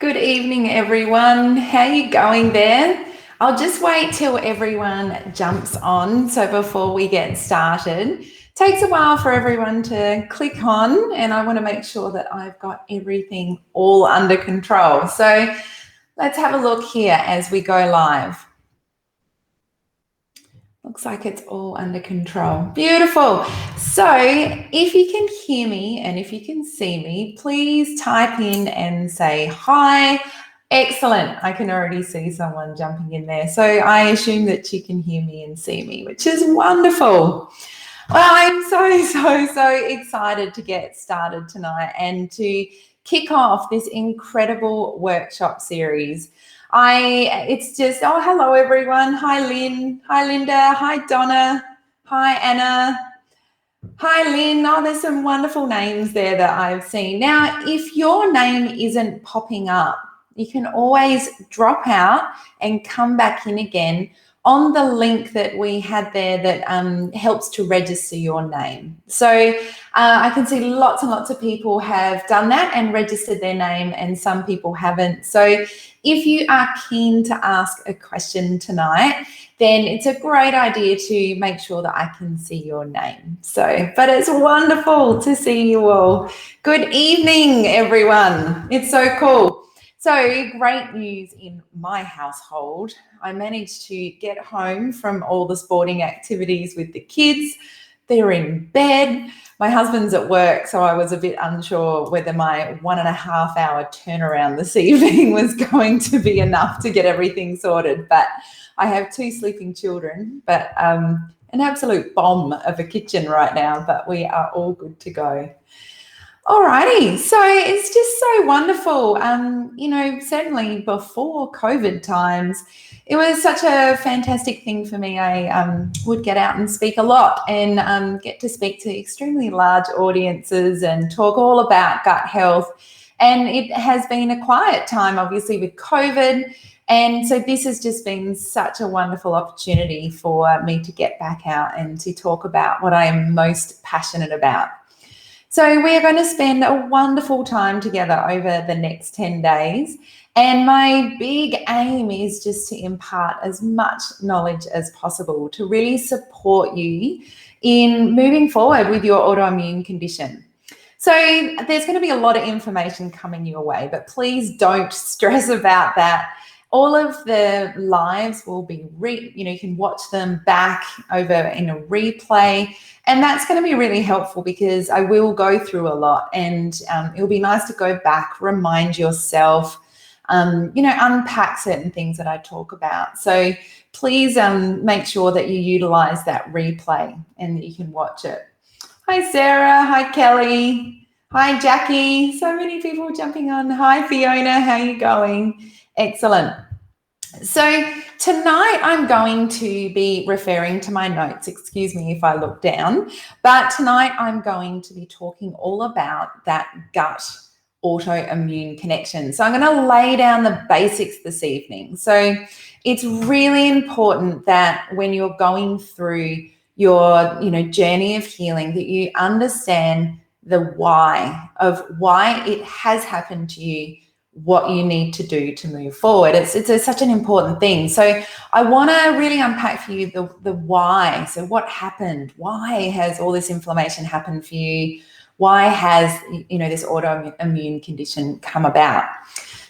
Good evening, everyone. How are you going there? I'll just wait till everyone jumps on. So before we get started, takes a while for everyone to click on, and I want to make sure that I've got everything all under control. So let's have a look here as we go live. Looks like it's all under control. Beautiful. So if you can hear me and if you can see me, please type in and say hi. Excellent. I can already see someone jumping in there. So I assume that you can hear me and see me, which is wonderful. Well, I'm so excited to get started tonight and to kick off this incredible workshop series. Hello everyone. Hi Lynn. Hi Linda. Hi Donna. Hi Anna. Hi Lynn. Oh, there's some wonderful names there that I've seen. Now, if your name isn't popping up, you can always drop out and come back in again on the link that we had there that helps to register your name. So I can see lots and lots of people have done that and registered their name, and some people haven't. So if you are keen to ask a question tonight, then it's a great idea to make sure that I can see your name. But it's wonderful to see you all. Good evening, everyone. It's so cool. So great news in my household. I managed to get home from all the sporting activities with the kids. They're in bed. My husband's at work, so I was a bit unsure whether my 1.5 hour turnaround this evening was going to be enough to get everything sorted. But I have 2 sleeping children, but an absolute bomb of a kitchen right now, but we are all good to go. Alrighty, so it's just so wonderful. Certainly before COVID times, it was such a fantastic thing for me. I would get out and speak a lot and get to speak to extremely large audiences and talk all about gut health. And it has been a quiet time, obviously, with COVID. And so this has just been such a wonderful opportunity for me to get back out and to talk about what I am most passionate about. So we're going to spend a wonderful time together over the next 10 days. And my big aim is just to impart as much knowledge as possible to really support you in moving forward with your autoimmune condition. So there's going to be a lot of information coming your way, but please don't stress about that. All of the lives will be, you can watch them back over in a replay. And that's going to be really helpful because I will go through a lot, and it'll be nice to go back, remind yourself, unpack certain things that I talk about. So please make sure that you utilize that replay and that you can watch it. Hi, Sarah. Hi, Kelly. Hi, Jackie. So many people jumping on. Hi, Fiona. How are you going? Excellent. So tonight I'm going to be referring to my notes. Excuse me if I look down, but tonight I'm going to be talking all about that gut autoimmune connection. So I'm going to lay down the basics this evening. So it's really important that when you're going through your, journey of healing, that you understand the why it has happened to you, what you need to do to move forward. It's such an important thing. So I want to really unpack for you the why. So what happened? Why has all this inflammation happened for you? Why has, this autoimmune condition come about?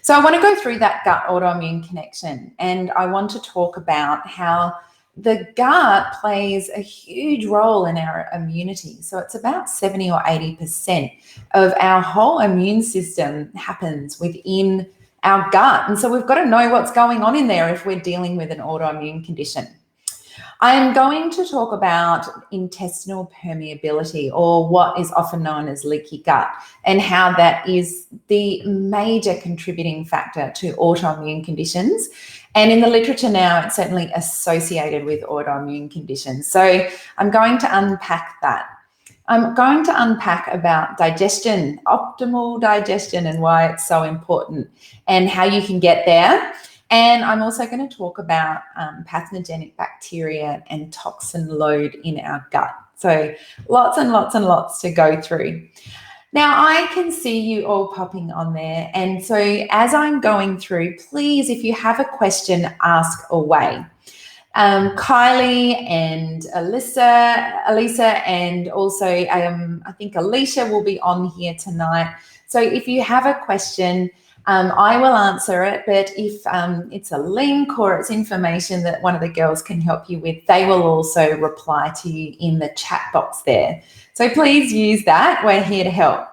So I want to go through that gut autoimmune connection, and I want to talk about how the gut plays a huge role in our immunity. So it's about 70 or 80% of our whole immune system happens within our gut. And so we've got to know what's going on in there if we're dealing with an autoimmune condition. I am going to talk about intestinal permeability, or what is often known as leaky gut, and how that is the major contributing factor to autoimmune conditions. And in the literature now, it's certainly associated with autoimmune conditions. So I'm going to unpack that. I'm going to unpack about digestion, optimal digestion, and why it's so important and how you can get there. And I'm also going to talk about pathogenic bacteria and toxin load in our gut. So lots and lots and lots to go through. Now, I can see you all popping on there. And so as I'm going through, please, if you have a question, ask away. Kylie and Elisa, and also I think Alicia will be on here tonight. So if you have a question, I will answer it. But if it's a link or it's information that one of the girls can help you with, they will also reply to you in the chat box there. So please use that. We're here to help.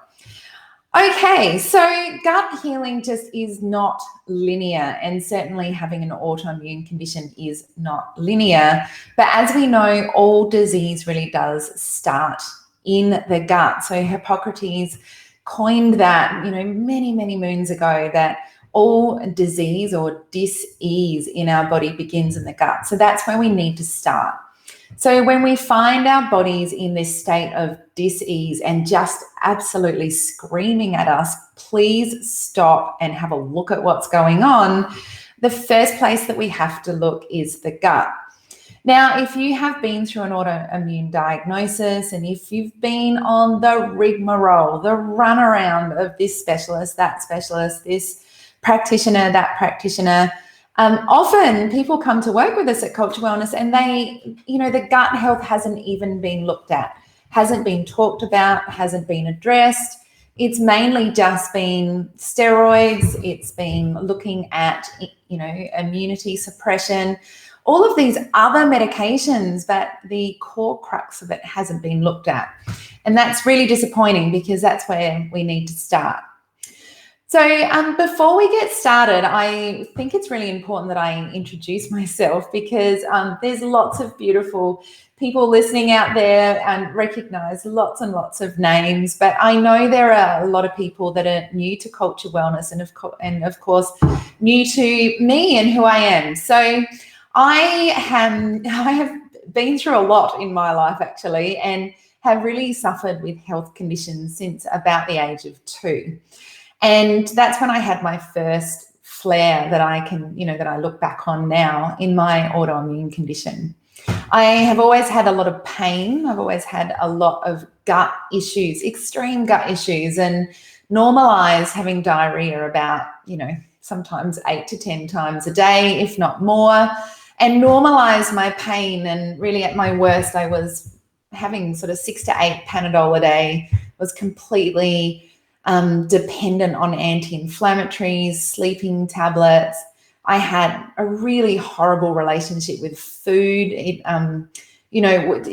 Okay, so gut healing just is not linear, and certainly having an autoimmune condition is not linear. But as we know, all disease really does start in the gut. So Hippocrates coined that, many, many moons ago, that all disease or dis-ease in our body begins in the gut. So that's where we need to start. So when we find our bodies in this state of dis-ease and just absolutely screaming at us, please stop and have a look at what's going on. The first place that we have to look is the gut. Now, if you have been through an autoimmune diagnosis, and if you've been on the rigmarole, the runaround of this specialist, that specialist, this practitioner, that practitioner, often people come to work with us at Culture Wellness and the gut health hasn't even been looked at, hasn't been talked about, hasn't been addressed. It's mainly just been steroids. It's been looking at, immunity suppression, all of these other medications, but the core crux of it hasn't been looked at. And that's really disappointing, because that's where we need to start. So before we get started, I think it's really important that I introduce myself, because there's lots of beautiful people listening out there and recognize lots and lots of names. But I know there are a lot of people that are new to Culture Wellness and of course new to me and who I am. So I have been through a lot in my life, actually, and have really suffered with health conditions since about the age of 2. And that's when I had my first flare that I look back on now in my autoimmune condition. I have always had a lot of pain. I've always had a lot of gut issues, extreme gut issues, and normalized having diarrhea about, sometimes 8 to 10 times a day, if not more, and normalized my pain. And really at my worst, I was having sort of 6 to 8 Panadol a day, was completely dependent on anti-inflammatories, sleeping tablets. I had a really horrible relationship with food. It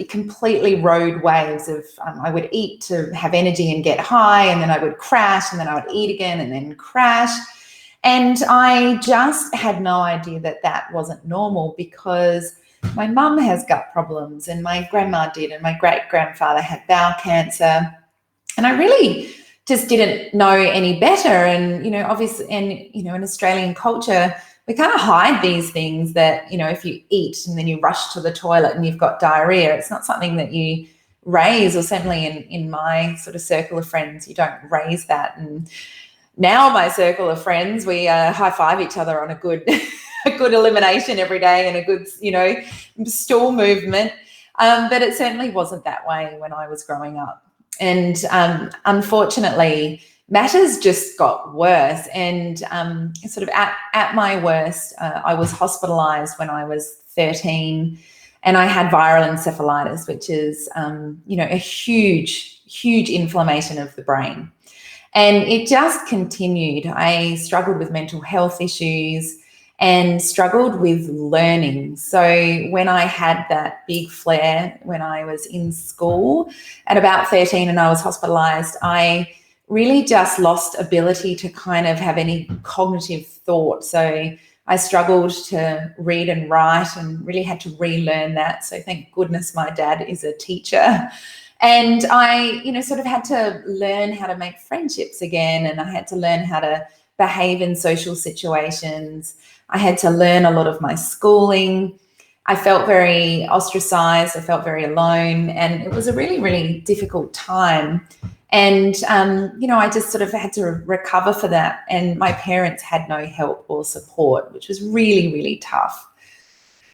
completely rode waves of I would eat to have energy and get high, and then I would crash, and then I would eat again and then crash. And I just had no idea that that wasn't normal, because my mum has gut problems, and my grandma did, and my great-grandfather had bowel cancer. And I really just didn't know any better. And, obviously, and, in Australian culture, we kind of hide these things that, if you eat and then you rush to the toilet and you've got diarrhea, it's not something that you raise, or certainly in my sort of circle of friends, you don't raise that. And now my circle of friends, we high five each other on a good elimination every day and a good, stool movement. But it certainly wasn't that way when I was growing up. And unfortunately, matters just got worse. And sort of at my worst, I was hospitalized when I was 13, and I had viral encephalitis, which is, a huge, huge inflammation of the brain. And it just continued. I struggled with mental health issues and struggled with learning. So when I had that big flare when I was in school at about 13 and I was hospitalized, I really just lost ability to kind of have any cognitive thought. So I struggled to read and write and really had to relearn that. So thank goodness my dad is a teacher. And I, sort of had to learn how to make friendships again, and I had to learn how to behave in social situations. I had to learn a lot of my schooling. I felt very ostracized. I felt very alone, and it was a really, really difficult time. And, I just sort of had to recover for that. And my parents had no help or support, which was really, really tough.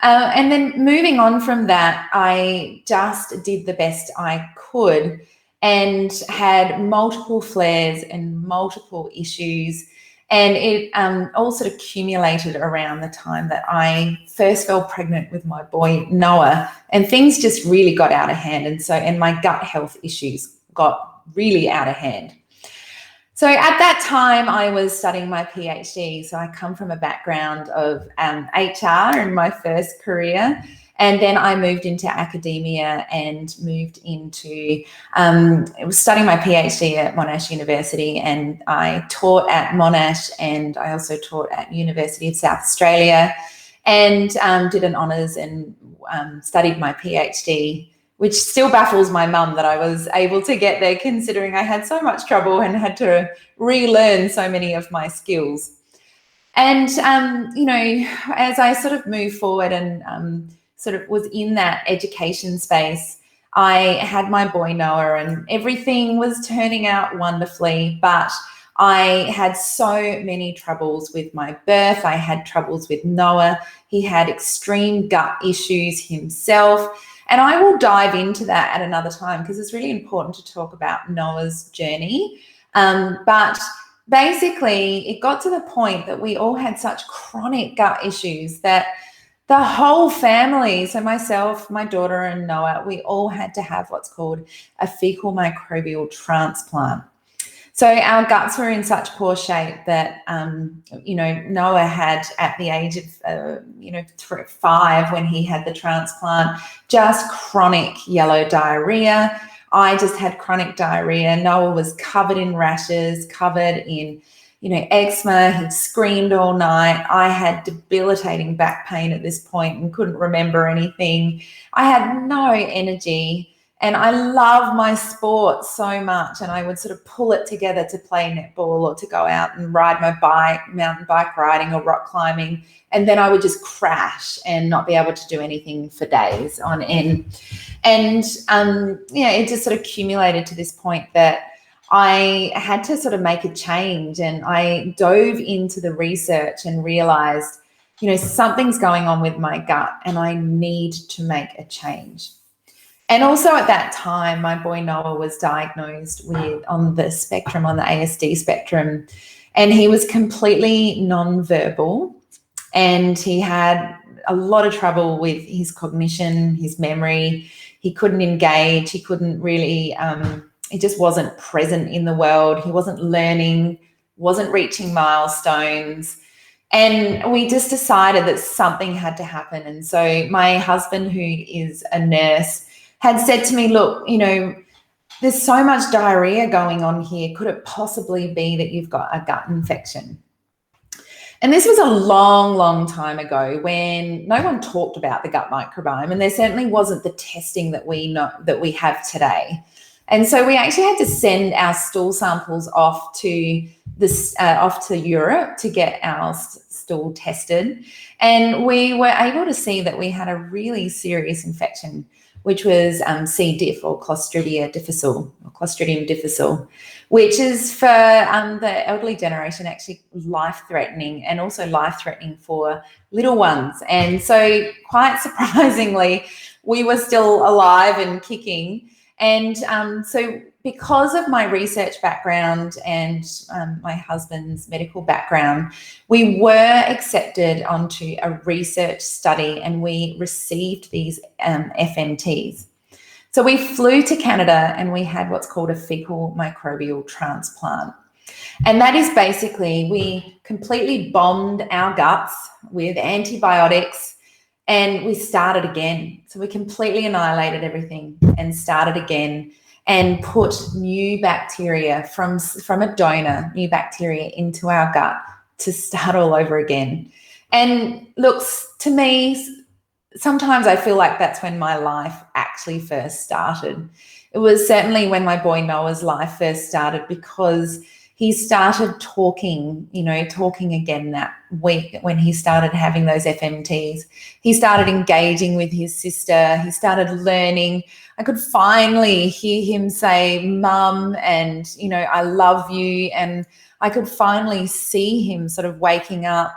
And then moving on from that, I just did the best I could. and had multiple flares and multiple issues. And it all sort of accumulated around the time that I first fell pregnant with my boy, Noah, and things just really got out of hand. And my gut health issues got really out of hand. So at that time, I was studying my PhD. So I come from a background of HR in my first career. And then I moved into academia and moved into studying my PhD at Monash University, and I taught at Monash, and I also taught at University of South Australia, and did an honours and studied my PhD, which still baffles my mum that I was able to get there, considering I had so much trouble and had to relearn so many of my skills. And, as I sort of moved forward and sort of was in that education space, I had my boy Noah, and everything was turning out wonderfully, but I had so many troubles with my birth. I had troubles with Noah. He had extreme gut issues himself. And I will dive into that at another time because it's really important to talk about Noah's journey. But basically, it got to the point that we all had such chronic gut issues that the whole family, so myself, my daughter, and Noah, we all had to have what's called a fecal microbial transplant. So our guts were in such poor shape that, Noah had, at the age of, 5 when he had the transplant, just chronic yellow diarrhea. I just had chronic diarrhea. Noah was covered in rashes, covered in, eczema. He'd screamed all night. I had debilitating back pain at this point and couldn't remember anything. I had no energy. And I love my sport so much, and I would sort of pull it together to play netball or to go out and ride my bike, mountain bike riding or rock climbing, and then I would just crash and not be able to do anything for days on end. And, it just sort of accumulated to this point that I had to sort of make a change, and I dove into the research and realized, something's going on with my gut and I need to make a change. And also at that time, my boy Noah was diagnosed on the ASD spectrum, and he was completely non-verbal, and he had a lot of trouble with his cognition, his memory. He couldn't engage. He couldn't really, he just wasn't present in the world. He wasn't learning, wasn't reaching milestones. And we just decided that something had to happen. And so my husband, who is a nurse, had said to me, look, there's so much diarrhea going on here. Could it possibly be that you've got a gut infection? And this was a long, long time ago when no one talked about the gut microbiome, and there certainly wasn't the testing that we have today. And so we actually had to send our stool samples off to Europe to get our stool tested. And we were able to see that we had a really serious infection, which was C. diff, or Clostridium difficile, which is for the elderly generation actually life-threatening, and also life-threatening for little ones. And so quite surprisingly, we were still alive and kicking. And so because of my research background and my husband's medical background, we were accepted onto a research study, and we received these FMTs. So we flew to Canada and we had what's called a fecal microbial transplant. And that is basically, we completely bombed our guts with antibiotics, and we started again. So we completely annihilated everything and started again, and put new bacteria from a donor, new bacteria into our gut to start all over again. And looks, to me, sometimes I feel like that's when my life actually first started. It was certainly when my boy Noah's life first started, because he started talking again that week when he started having those FMTs. He started engaging with his sister. He started learning. I could finally hear him say, "Mum," and, "I love you." And I could finally see him sort of waking up.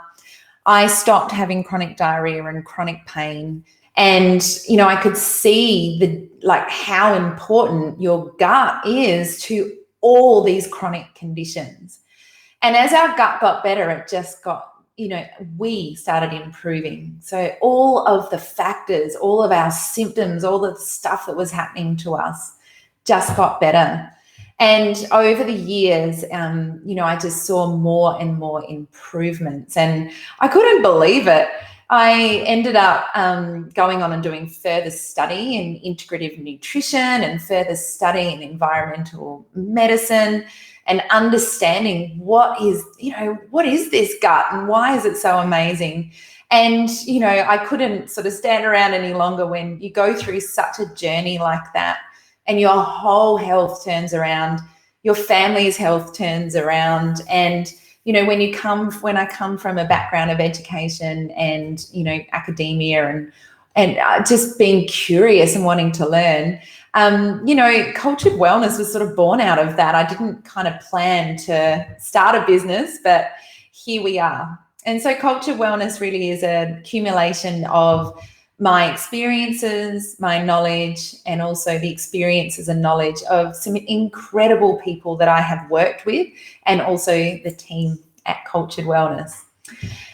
I stopped having chronic diarrhea and chronic pain. And, I could see how important your gut is to all these chronic conditions. And as our gut got better, it just got, we started improving. So all of the factors, all of our symptoms, all the stuff that was happening to us just got better. And over the years, I just saw more and more improvements, and I couldn't believe it. I ended up going on and doing further study in integrative nutrition and further study in environmental medicine, and understanding what is this gut and why is it so amazing. And, I couldn't sort of stand around any longer when you go through such a journey like that and your whole health turns around, your family's health turns around. And, when I come from a background of education and, academia and just being curious and wanting to learn, cultured wellness was sort of born out of that. I didn't kind of plan to start a business, but here we are. And so cultured wellness really is an accumulation of my experiences, my knowledge, and also the experiences and knowledge of some incredible people that I have worked with, and also the team at Cultured Wellness.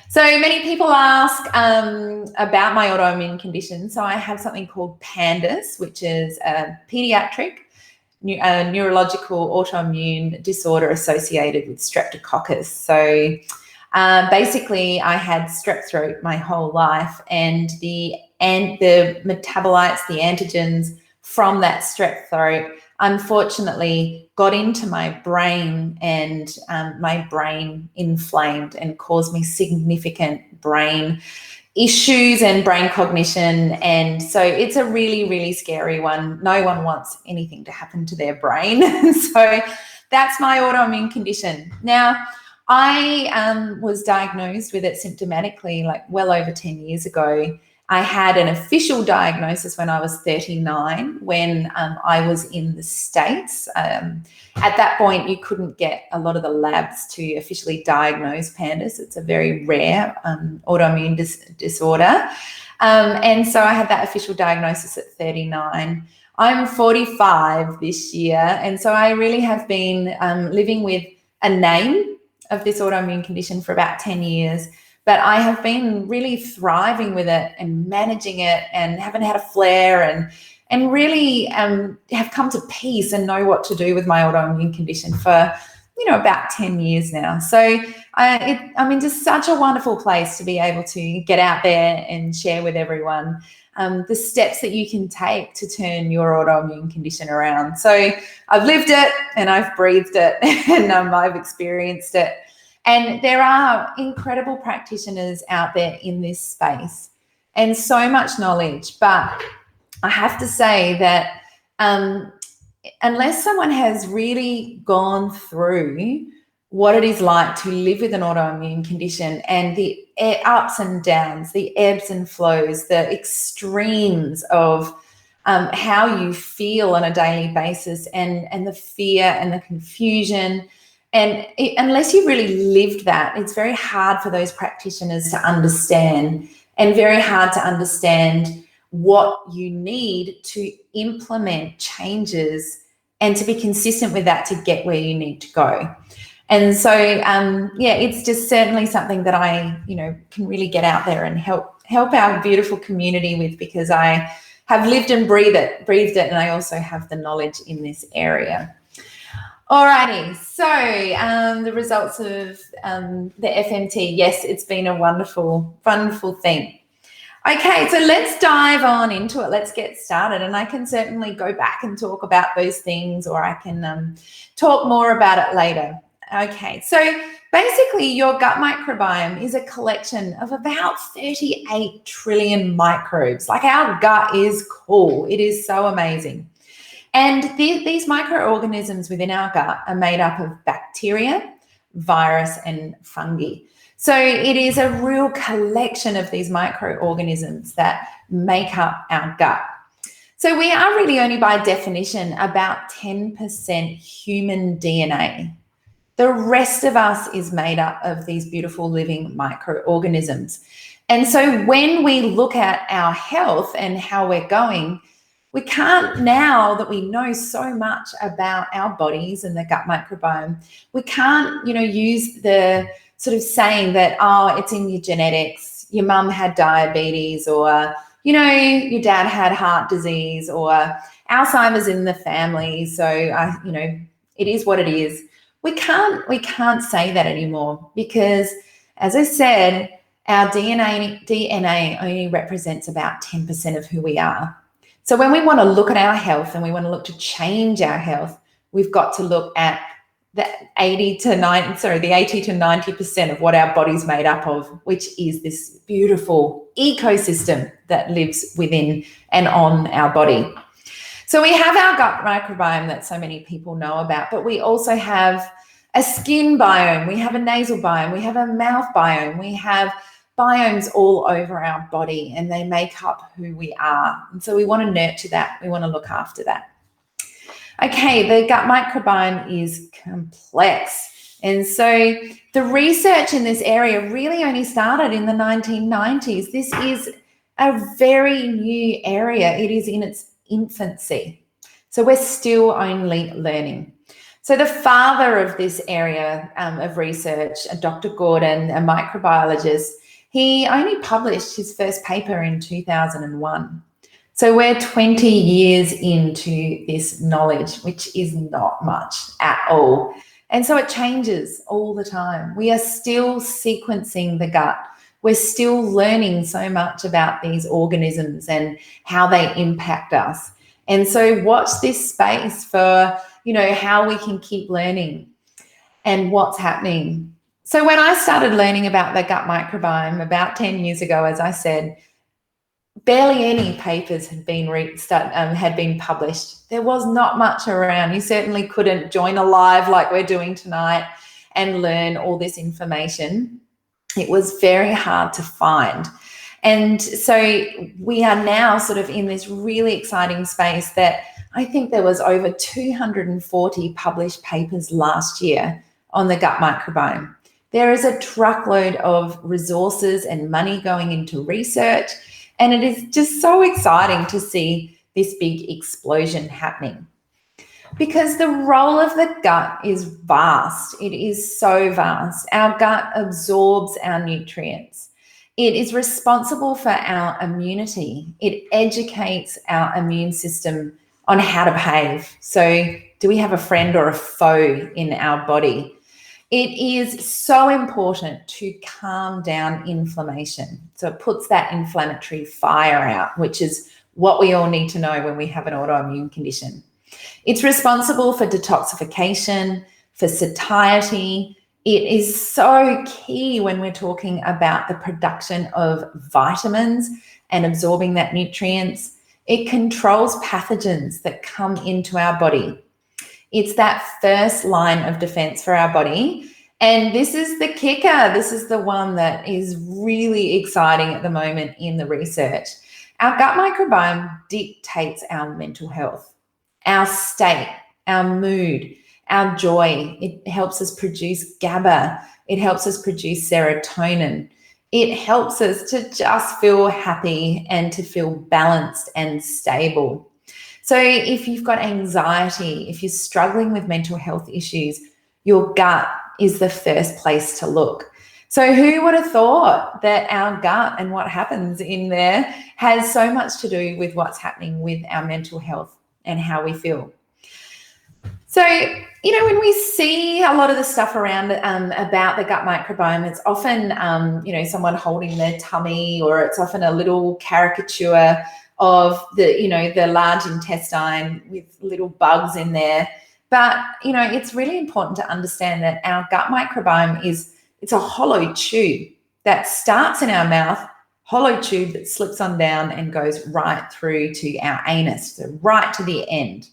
So many people ask about my autoimmune condition. So I have something called PANDAS, which is a pediatric neurological autoimmune disorder associated with streptococcus. So basically, I had strep throat my whole life, and the metabolites, the antigens from that strep throat, unfortunately got into my brain, and my brain inflamed and caused me significant brain issues and brain cognition. And so it's a really, really scary one. No one wants anything to happen to their brain. So that's my autoimmune condition. Now, I was diagnosed with it symptomatically well over 10 years ago. I had an official diagnosis when I was 39, when I was in the States. At that point, you couldn't get a lot of the labs to officially diagnose PANDAS. It's a very rare autoimmune disorder. And so I had that official diagnosis at 39. I'm 45 this year, and so I really have been living with a name of this autoimmune condition for about 10 years. But I have been really thriving with it and managing it, and haven't had a flare, and really have come to peace and know what to do with my autoimmune condition for, about 10 years now. So I'm in just such a wonderful place to be able to get out there and share with everyone the steps that you can take to turn your autoimmune condition around. So I've lived it, and I've breathed it, and I've experienced it. And there are incredible practitioners out there in this space, and so much knowledge. But I have to say that unless someone has really gone through what it is like to live with an autoimmune condition, and the ups and downs, the ebbs and flows, the extremes of how you feel on a daily basis, and the fear and the confusion, and unless you've really lived that, it's very hard for those practitioners to understand, and very hard to understand what you need to implement changes and to be consistent with that to get where you need to go. And so, it's just certainly something that I, can really get out there and help our beautiful community with, because I have lived and breathed it, and I also have the knowledge in this area. Alrighty, so the results of the FMT, yes, it's been a wonderful, wonderful thing. Okay, so let's dive on into it. Let's get started, and I can certainly go back and talk about those things, or I can talk more about it later. Okay, so basically your gut microbiome is a collection of about 38 trillion microbes. Like, our gut is cool. It is so amazing. And these microorganisms within our gut are made up of bacteria, virus, and fungi. So it is a real collection of these microorganisms that make up our gut. So we are really only, by definition, about 10% human DNA. The rest of us is made up of these beautiful living microorganisms. And so when we look at our health and how we're going, we can't, now that we know so much about our bodies and the gut microbiome, we can't, use the sort of saying that, oh, it's in your genetics, your mum had diabetes, or, your dad had heart disease, or Alzheimer's in the family. So, it is what it is. We can't say that anymore because, as I said, our DNA only represents about 10% of who we are. So when we want to look at our health and we want to look to change our health, we've got to look at the 80 to 90% of what our body's made up of, which is this beautiful ecosystem that lives within and on our body. So we have our gut microbiome that so many people know about, but we also have a skin biome, we have a nasal biome, we have a mouth biome, we have biomes all over our body, and they make up who we are. And so we want to nurture that. We want to look after that. Okay, the gut microbiome is complex. And so the research in this area really only started in the 1990s. This is a very new area. It is in its infancy. So we're still only learning. So the father of this area of research, Dr. Gordon, a microbiologist, he only published his first paper in 2001. So we're 20 years into this knowledge, which is not much at all. And so it changes all the time. We are still sequencing the gut. We're still learning so much about these organisms and how they impact us. And so watch this space for, how we can keep learning and what's happening. So when I started learning about the gut microbiome about 10 years ago, as I said, barely any papers had been published. There was not much around. You certainly couldn't join a live like we're doing tonight and learn all this information. It was very hard to find. And so we are now sort of in this really exciting space that I think there was over 240 published papers last year on the gut microbiome. There is a truckload of resources and money going into research, and it is just so exciting to see this big explosion happening. Because the role of the gut is vast. It is so vast. Our gut absorbs our nutrients. It is responsible for our immunity. It educates our immune system on how to behave. So, do we have a friend or a foe in our body? It is so important to calm down inflammation. So it puts that inflammatory fire out, which is what we all need to know when we have an autoimmune condition. It's responsible for detoxification, for satiety. It is so key when we're talking about the production of vitamins and absorbing that nutrients. It controls pathogens that come into our body. It's that first line of defense for our body. And this is the kicker. This is the one that is really exciting at the moment in the research. Our gut microbiome dictates our mental health, our state, our mood, our joy. It helps us produce GABA. It helps us produce serotonin. It helps us to just feel happy and to feel balanced and stable. So if you've got anxiety, if you're struggling with mental health issues, your gut is the first place to look. So who would have thought that our gut and what happens in there has so much to do with what's happening with our mental health and how we feel? So, when we see a lot of the stuff around about the gut microbiome, it's often, someone holding their tummy, or it's often a little caricature of the large intestine with little bugs in there. But, it's really important to understand that our gut microbiome it's a hollow tube that starts in our mouth, hollow tube that slips on down and goes right through to our anus, so right to the end.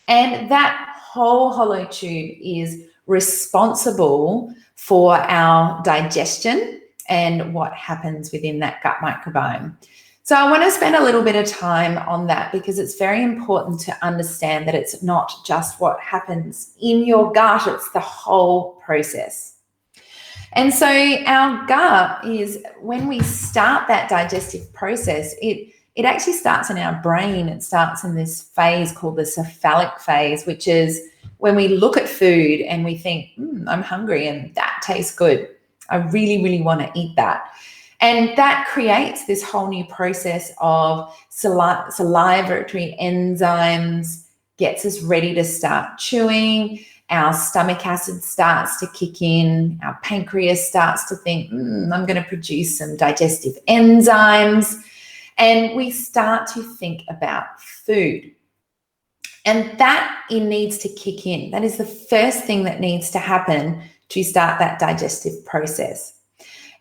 And that whole hollow tube is responsible for our digestion and what happens within that gut microbiome. So I want to spend a little bit of time on that because it's very important to understand that it's not just what happens in your gut, it's the whole process. And so our gut is, when we start that digestive process, it actually starts in our brain. It starts in this phase called the cephalic phase, which is when we look at food and we think, I'm hungry and that tastes good. I really, really want to eat that. And that creates this whole new process of salivatory enzymes, gets us ready to start chewing. Our stomach acid starts to kick in. Our pancreas starts to think, I'm going to produce some digestive enzymes. And we start to think about food. And that it needs to kick in. That is the first thing that needs to happen to start that digestive process.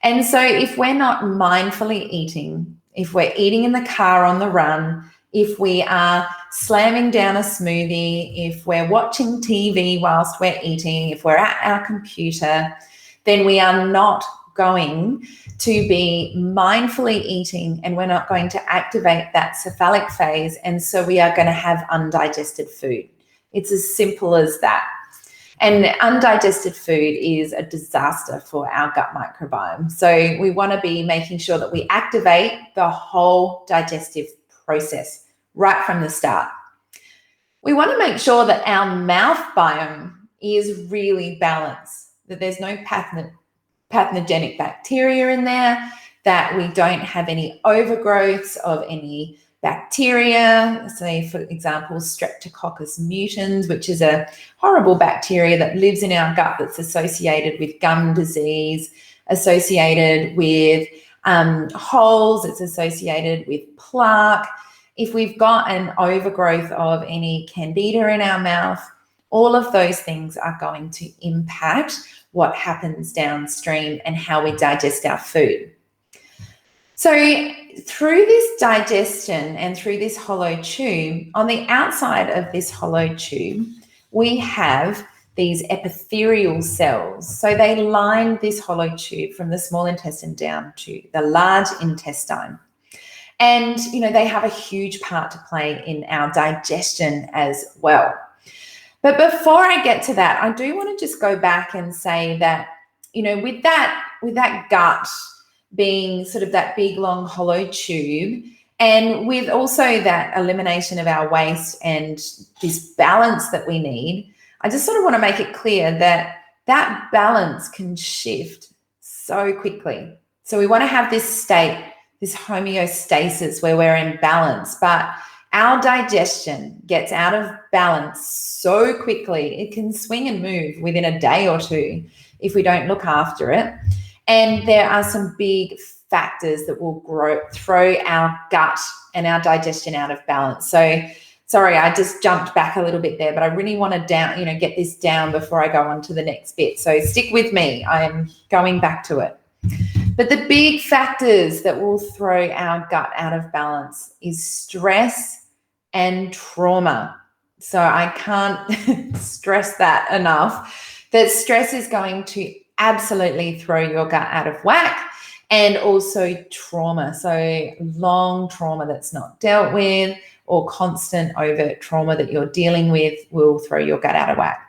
And so if we're not mindfully eating, if we're eating in the car on the run, if we are slamming down a smoothie, if we're watching TV whilst we're eating, if we're at our computer, then we are not going to be mindfully eating, and we're not going to activate that cephalic phase. And so we are going to have undigested food. It's as simple as that. And undigested food is a disaster for our gut microbiome. So we want to be making sure that we activate the whole digestive process right from the start. We want to make sure that our mouth biome is really balanced, that there's no pathogenic bacteria in there, that we don't have any overgrowths of any bacteria, say for example Streptococcus mutans, which is a horrible bacteria that lives in our gut that's associated with gum disease, associated with holes, it's associated with plaque. If we've got an overgrowth of any candida in our mouth, all of those things are going to impact what happens downstream and how we digest our food. So through this digestion and through this hollow tube, on the outside of this hollow tube, we have these epithelial cells. So they line this hollow tube from the small intestine down to the large intestine. And, they have a huge part to play in our digestion as well. But before I get to that, I do want to just go back and say that, with that gut being sort of that big, long, hollow tube, and with also that elimination of our waste and this balance that we need, I just sort of want to make it clear that that balance can shift so quickly. So we want to have this state, this homeostasis where we're in balance, but our digestion gets out of balance so quickly. It can swing and move within a day or two if we don't look after it. And there are some big factors that will throw our gut and our digestion out of balance. So, sorry, I just jumped back a little bit there, but I really want to get this down before I go on to the next bit. So stick with me. I am going back to it. But the big factors that will throw our gut out of balance is stress and trauma. So I can't stress that enough, that stress is going to absolutely throw your gut out of whack, and also trauma. So long trauma that's not dealt with or constant overt trauma that you're dealing with will throw your gut out of whack.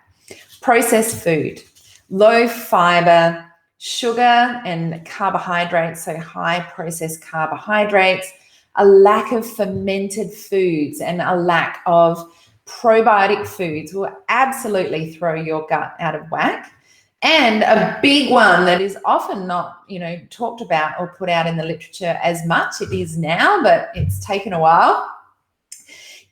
Processed food, low fiber, sugar and carbohydrates, so high processed carbohydrates, a lack of fermented foods and a lack of probiotic foods will absolutely throw your gut out of whack. And a big one that is often not, talked about or put out in the literature as much, it is now, but it's taken a while,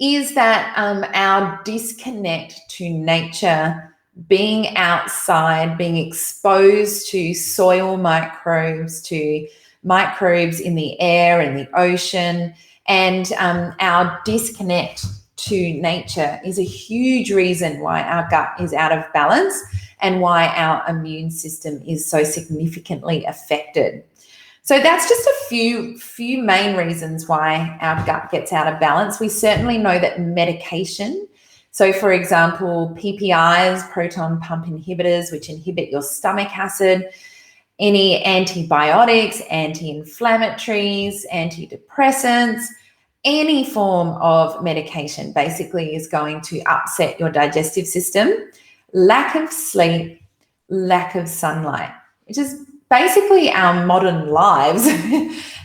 is that our disconnect to nature, being outside, being exposed to soil microbes, to microbes in the air and the ocean, and our disconnect to nature is a huge reason why our gut is out of balance and why our immune system is so significantly affected. So that's just a few main reasons why our gut gets out of balance. We certainly know that medication, so for example, PPIs, proton pump inhibitors, which inhibit your stomach acid, any antibiotics, anti-inflammatories, antidepressants, any form of medication basically is going to upset your digestive system. Lack of sleep, lack of sunlight. which is basically our modern lives,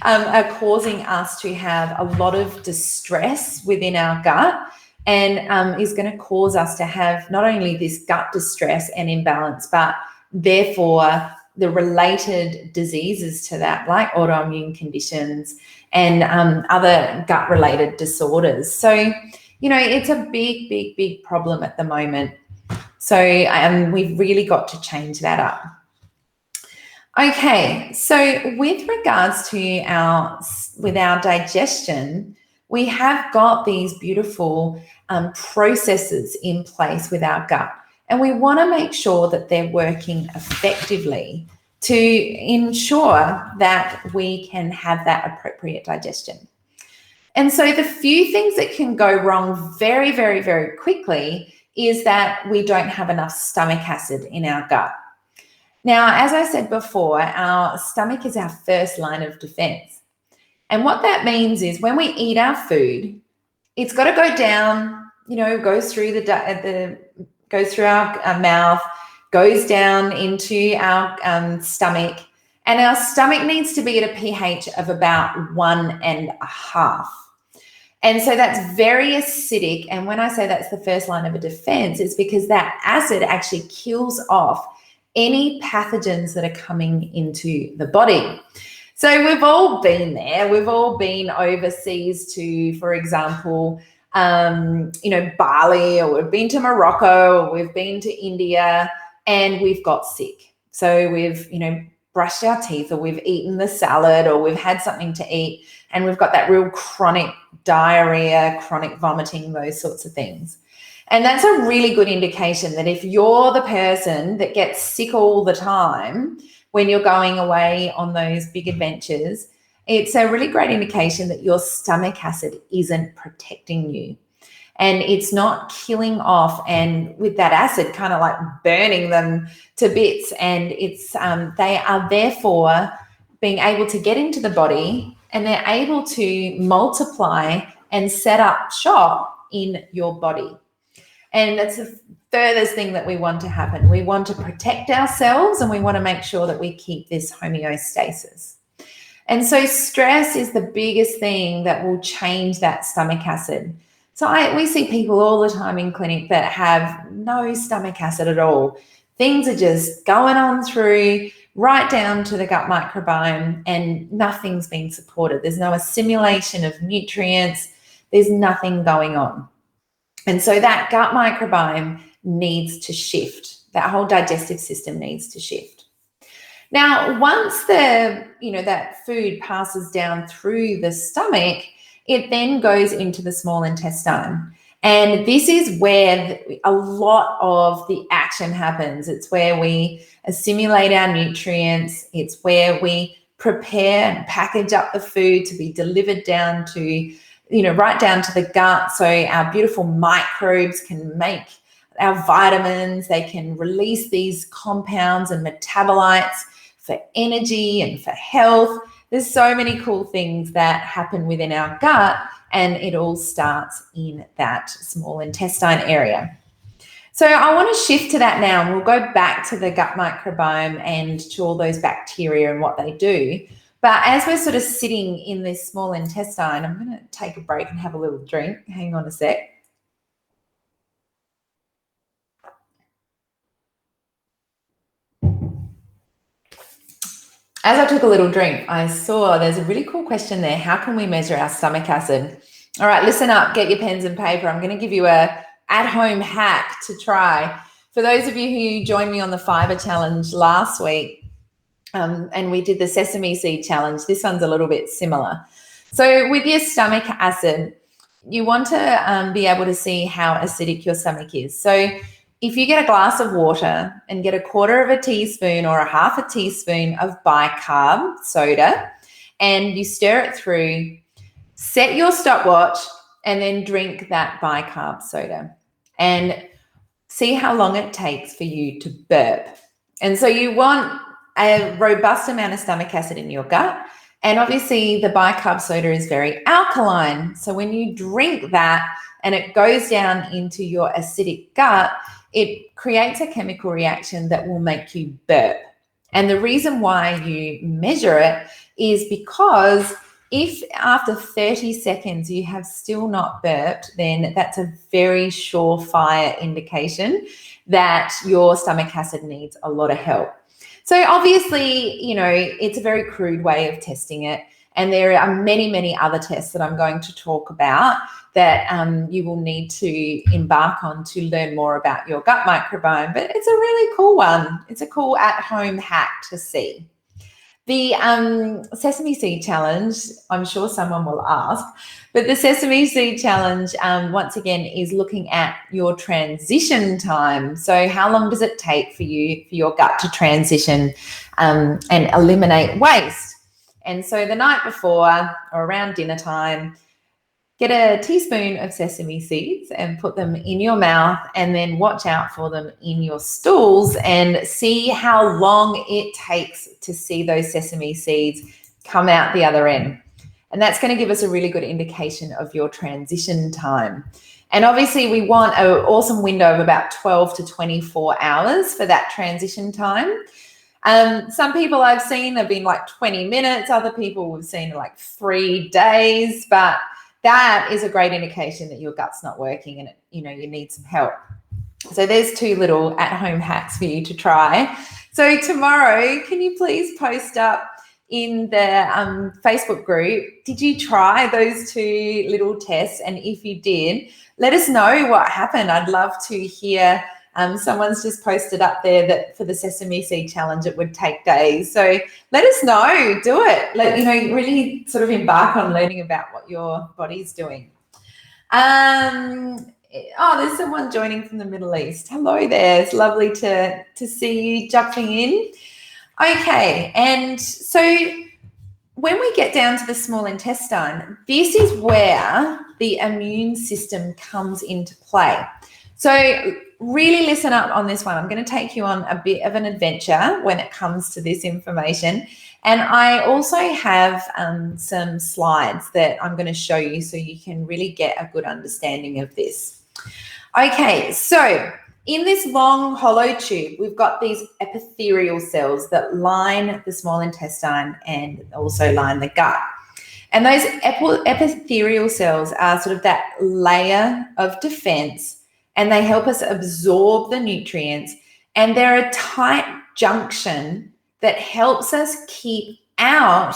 are causing us to have a lot of distress within our gut, and is going to cause us to have not only this gut distress and imbalance, but therefore the related diseases to that, like autoimmune conditions and other gut-related disorders. So, you know, it's a big, big, big problem at the moment. So we've really got to change that up. Okay, so with regards to our digestion, we have got these beautiful processes in place with our gut, and we want to make sure that they're working effectively to ensure that we can have that appropriate digestion. And so the few things that can go wrong very, very, very quickly is that we don't have enough stomach acid in our gut. Now, as I said before, our stomach is our first line of defense. And what that means is when we eat our food, it's got to go down, you know, goes through goes through our mouth, goes down into our stomach, and our stomach needs to be at a pH of about 1.5. And so that's very acidic. And when I say that's the first line of a defense, it's because that acid actually kills off any pathogens that are coming into the body. So we've all been there. We've all been overseas to, for example, you know, Bali, or we've been to Morocco, or we've been to India, and we've got sick. So we've, you know, brushed our teeth, or we've eaten the salad, or we've had something to eat, and we've got that real chronic diarrhea, chronic vomiting, those sorts of things. And that's a really good indication that if you're the person that gets sick all the time when you're going away on those big adventures, it's a really great indication that your stomach acid isn't protecting you. And it's not killing off, and with that acid kind of like burning them to bits. And it's they are therefore being able to get into the body, and they're able to multiply and set up shop in your body. And that's the furthest thing that we want to happen. We want to protect ourselves, and we want to make sure that we keep this homeostasis. And so stress is the biggest thing that will change that stomach acid. So we see people all the time in clinic that have no stomach acid at all. Things are just going on through right down to the gut microbiome, and nothing's been supported. There's no assimilation of nutrients. There's nothing going on. And so that gut microbiome needs to shift. That whole digestive system needs to shift. Now, once that food passes down through the stomach, it then goes into the small intestine. And this is where a lot of the action happens. It's where we assimilate our nutrients. It's where we prepare and package up the food to be delivered down to, you know, right down to the gut. So our beautiful microbes can make our vitamins. They can release these compounds and metabolites for energy and for health. There's so many cool things that happen within our gut, and it all starts in that small intestine area. So I want to shift to that now, and we'll go back to the gut microbiome and to all those bacteria and what they do. But as we're sort of sitting in this small intestine, I'm going to take a break and have a little drink. Hang on a sec. As I took a little drink, I saw there's a really cool question there. How can we measure our stomach acid? All right, listen up, get your pens and paper. I'm going to give you a at-home hack to try. For those of you who joined me on the fiber challenge last week, and we did the sesame seed challenge, this one's a little bit similar. So with your stomach acid, you want to be able to see how acidic your stomach is. So if you get a glass of water and get 1/4 teaspoon or 1/2 teaspoon of bicarb soda, and you stir it through, set your stopwatch, and then drink that bicarb soda and see how long it takes for you to burp. And so you want a robust amount of stomach acid in your gut. And obviously the bicarb soda is very alkaline. So when you drink that and it goes down into your acidic gut, it creates a chemical reaction that will make you burp. And the reason why you measure it is because if after 30 seconds you have still not burped, then that's a very surefire indication that your stomach acid needs a lot of help. So obviously, you know, it's a very crude way of testing it. And there are many, many other tests that I'm going to talk about that you will need to embark on to learn more about your gut microbiome. But it's a really cool one. It's a cool at-home hack to see. The Sesame Seed Challenge, I'm sure someone will ask, but the Sesame Seed Challenge, once again, is looking at your transition time. So how long does it take for your gut to transition and eliminate waste? And so the night before or around dinner time, get a teaspoon of sesame seeds and put them in your mouth, and then watch out for them in your stools and see how long it takes to see those sesame seeds come out the other end. And that's going to give us a really good indication of your transition time. And obviously we want an awesome window of about 12 to 24 hours for that transition time. Some people I've seen have been like 20 minutes. Other people we've seen like 3 days, but that is a great indication that your gut's not working and you need some help. So there's 2 little at-home hacks for you to try. So tomorrow, can you please post up in the Facebook group, did you try those 2 little tests? And if you did, let us know what happened. I'd love to hear. Someone's just posted up there that for the Sesame Seed Challenge, it would take days. So let us know, do it. Really sort of embark on learning about what your body's doing. There's someone joining from the Middle East. Hello there. It's lovely to see you jumping in. Okay, and so when we get down to the small intestine, this is where the immune system comes into play. So really listen up on this one. I'm going to take you on a bit of an adventure when it comes to this information. And I also have some slides that I'm going to show you so you can really get a good understanding of this. Okay, so in this long hollow tube, we've got these epithelial cells that line the small intestine and also line the gut. And those epithelial cells are sort of that layer of defense, and they help us absorb the nutrients, and they're a tight junction that helps us keep out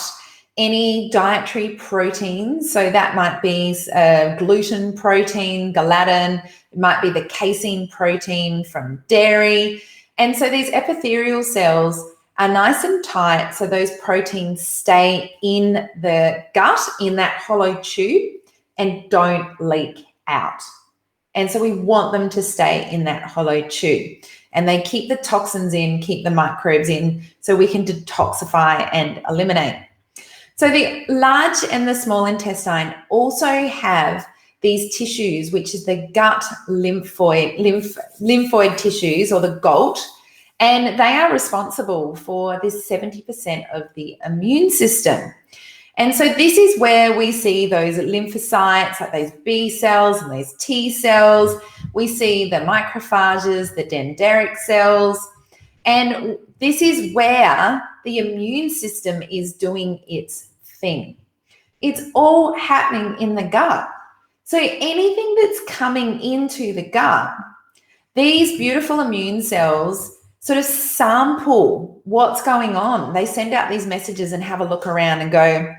any dietary proteins. So that might be gluten protein, ghalatin, it might be the casein protein from dairy. And so these epithelial cells are nice and tight, so those proteins stay in the gut, in that hollow tube, and don't leak out. And so we want them to stay in that hollow tube, and they keep the toxins in, keep the microbes in, so we can detoxify and eliminate. So the large and the small intestine also have these tissues, which is the gut lymphoid tissues, or the GALT, and they are responsible for this 70% of the immune system. And so this is where we see those lymphocytes, like those B cells and those T cells. We see the macrophages, the dendritic cells, and this is where the immune system is doing its thing. It's all happening in the gut. So anything that's coming into the gut, these beautiful immune cells sort of sample what's going on. They send out these messages and have a look around and go,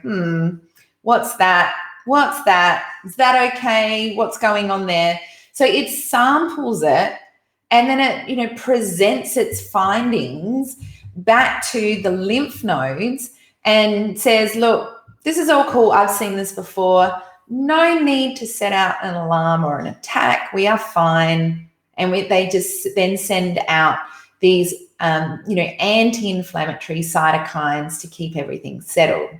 what's that? What's that? Is that okay? What's going on there? So it samples it, and then it presents its findings back to the lymph nodes and says, look, this is all cool. I've seen this before. No need to set out an alarm or an attack. We are fine. And they just then send out these, anti-inflammatory cytokines to keep everything settled.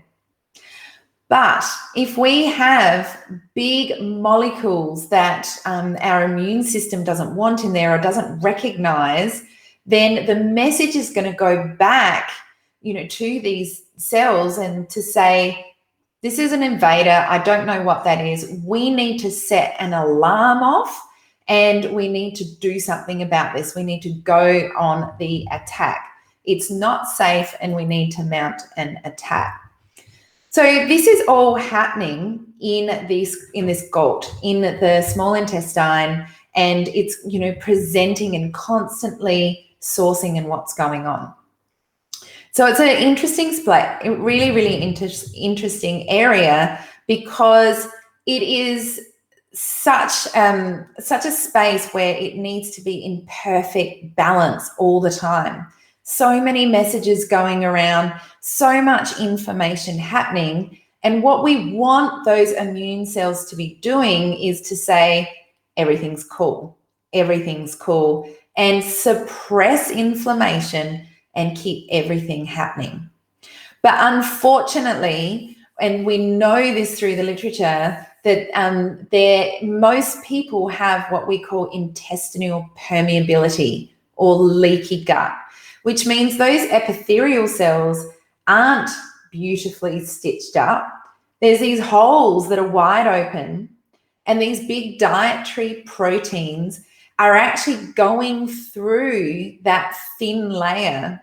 But if we have big molecules that our immune system doesn't want in there or doesn't recognize, then the message is going to go back, to these cells and to say, this is an invader. I don't know what that is. We need to set an alarm off, and we need to do something about this. We need to go on the attack. It's not safe, and we need to mount an attack. So this is all happening in this gut, in the small intestine, and it's, presenting and constantly sourcing and what's going on. So it's an interesting split, a really, really interesting area, because it is such a space where it needs to be in perfect balance all the time. So many messages going around, so much information happening. And what we want those immune cells to be doing is to say, everything's cool, and suppress inflammation and keep everything happening. But unfortunately, and we know this through the literature, that most people have what we call intestinal permeability or leaky gut, which means those epithelial cells aren't beautifully stitched up. There's these holes that are wide open, and these big dietary proteins are actually going through that thin layer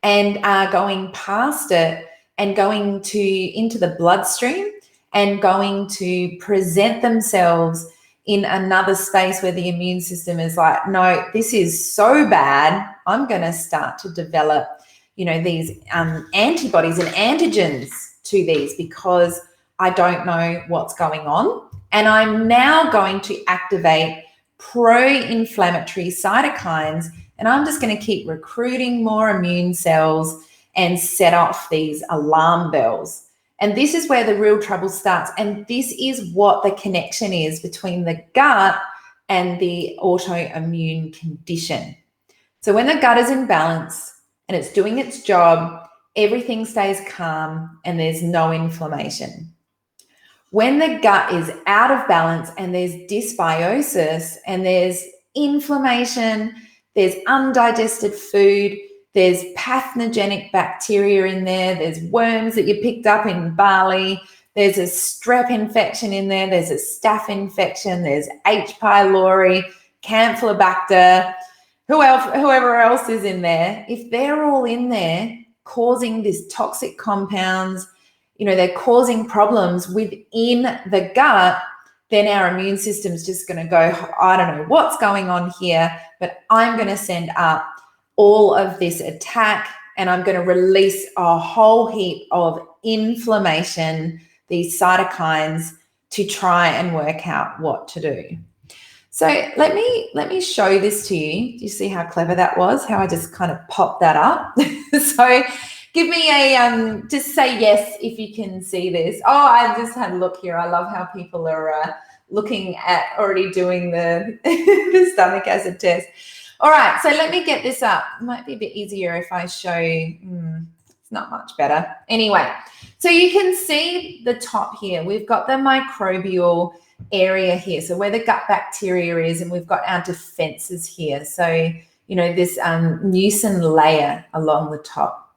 and are going past it and going into the bloodstream and going to present themselves in another space where the immune system is like, no, this is so bad, I'm going to start to develop, these antibodies and antigens to these because I don't know what's going on. And I'm now going to activate pro-inflammatory cytokines, and I'm just going to keep recruiting more immune cells and set off these alarm bells. And this is where the real trouble starts. And this is what the connection is between the gut and the autoimmune condition. So when the gut is in balance and it's doing its job, everything stays calm and there's no inflammation. When the gut is out of balance and there's dysbiosis and there's inflammation, there's undigested food, there's pathogenic bacteria in there, there's worms that you picked up in barley, there's a strep infection in there, there's a staph infection, there's H. pylori, Campylobacter, whoever else is in there. If they're all in there causing these toxic compounds, they're causing problems within the gut, then our immune system's just going to go, I don't know what's going on here, but I'm going to send up all of this attack, and I'm going to release a whole heap of inflammation, these cytokines, to try and work out what to do. So let me show this to you. Do you see how clever that was? How I just kind of popped that up. So give me a just say yes if you can see this. Oh, I just had a look here. I love how people are looking at already doing the, the stomach acid test. All right, so let me get this up. It might be a bit easier if I show you. It's not much better. Anyway, so you can see the top here. We've got the microbial area here, so where the gut bacteria is, and we've got our defenses here. So, this mucin layer along the top.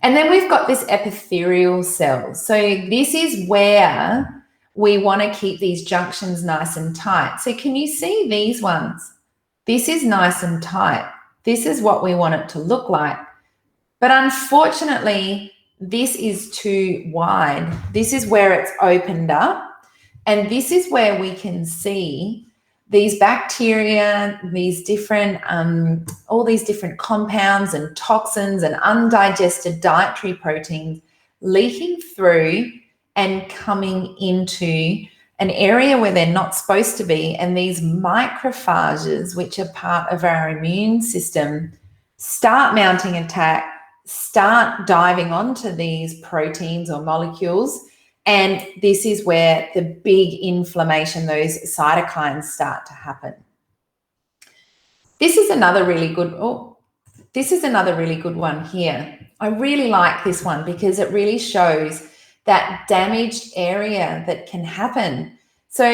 And then we've got this epithelial cell. So this is where we want to keep these junctions nice and tight. So can you see these ones? This is nice and tight. This is what we want it to look like. But unfortunately, this is too wide. This is where it's opened up. And this is where we can see these bacteria, these different, all these different compounds and toxins and undigested dietary proteins leaking through and coming into an area where they're not supposed to be. And these macrophages, which are part of our immune system, start mounting attack, start diving onto these proteins or molecules. And this is where the big inflammation, those cytokines, start to happen. This is another really good, one here. I really like this one because it really shows that damaged area that can happen. So,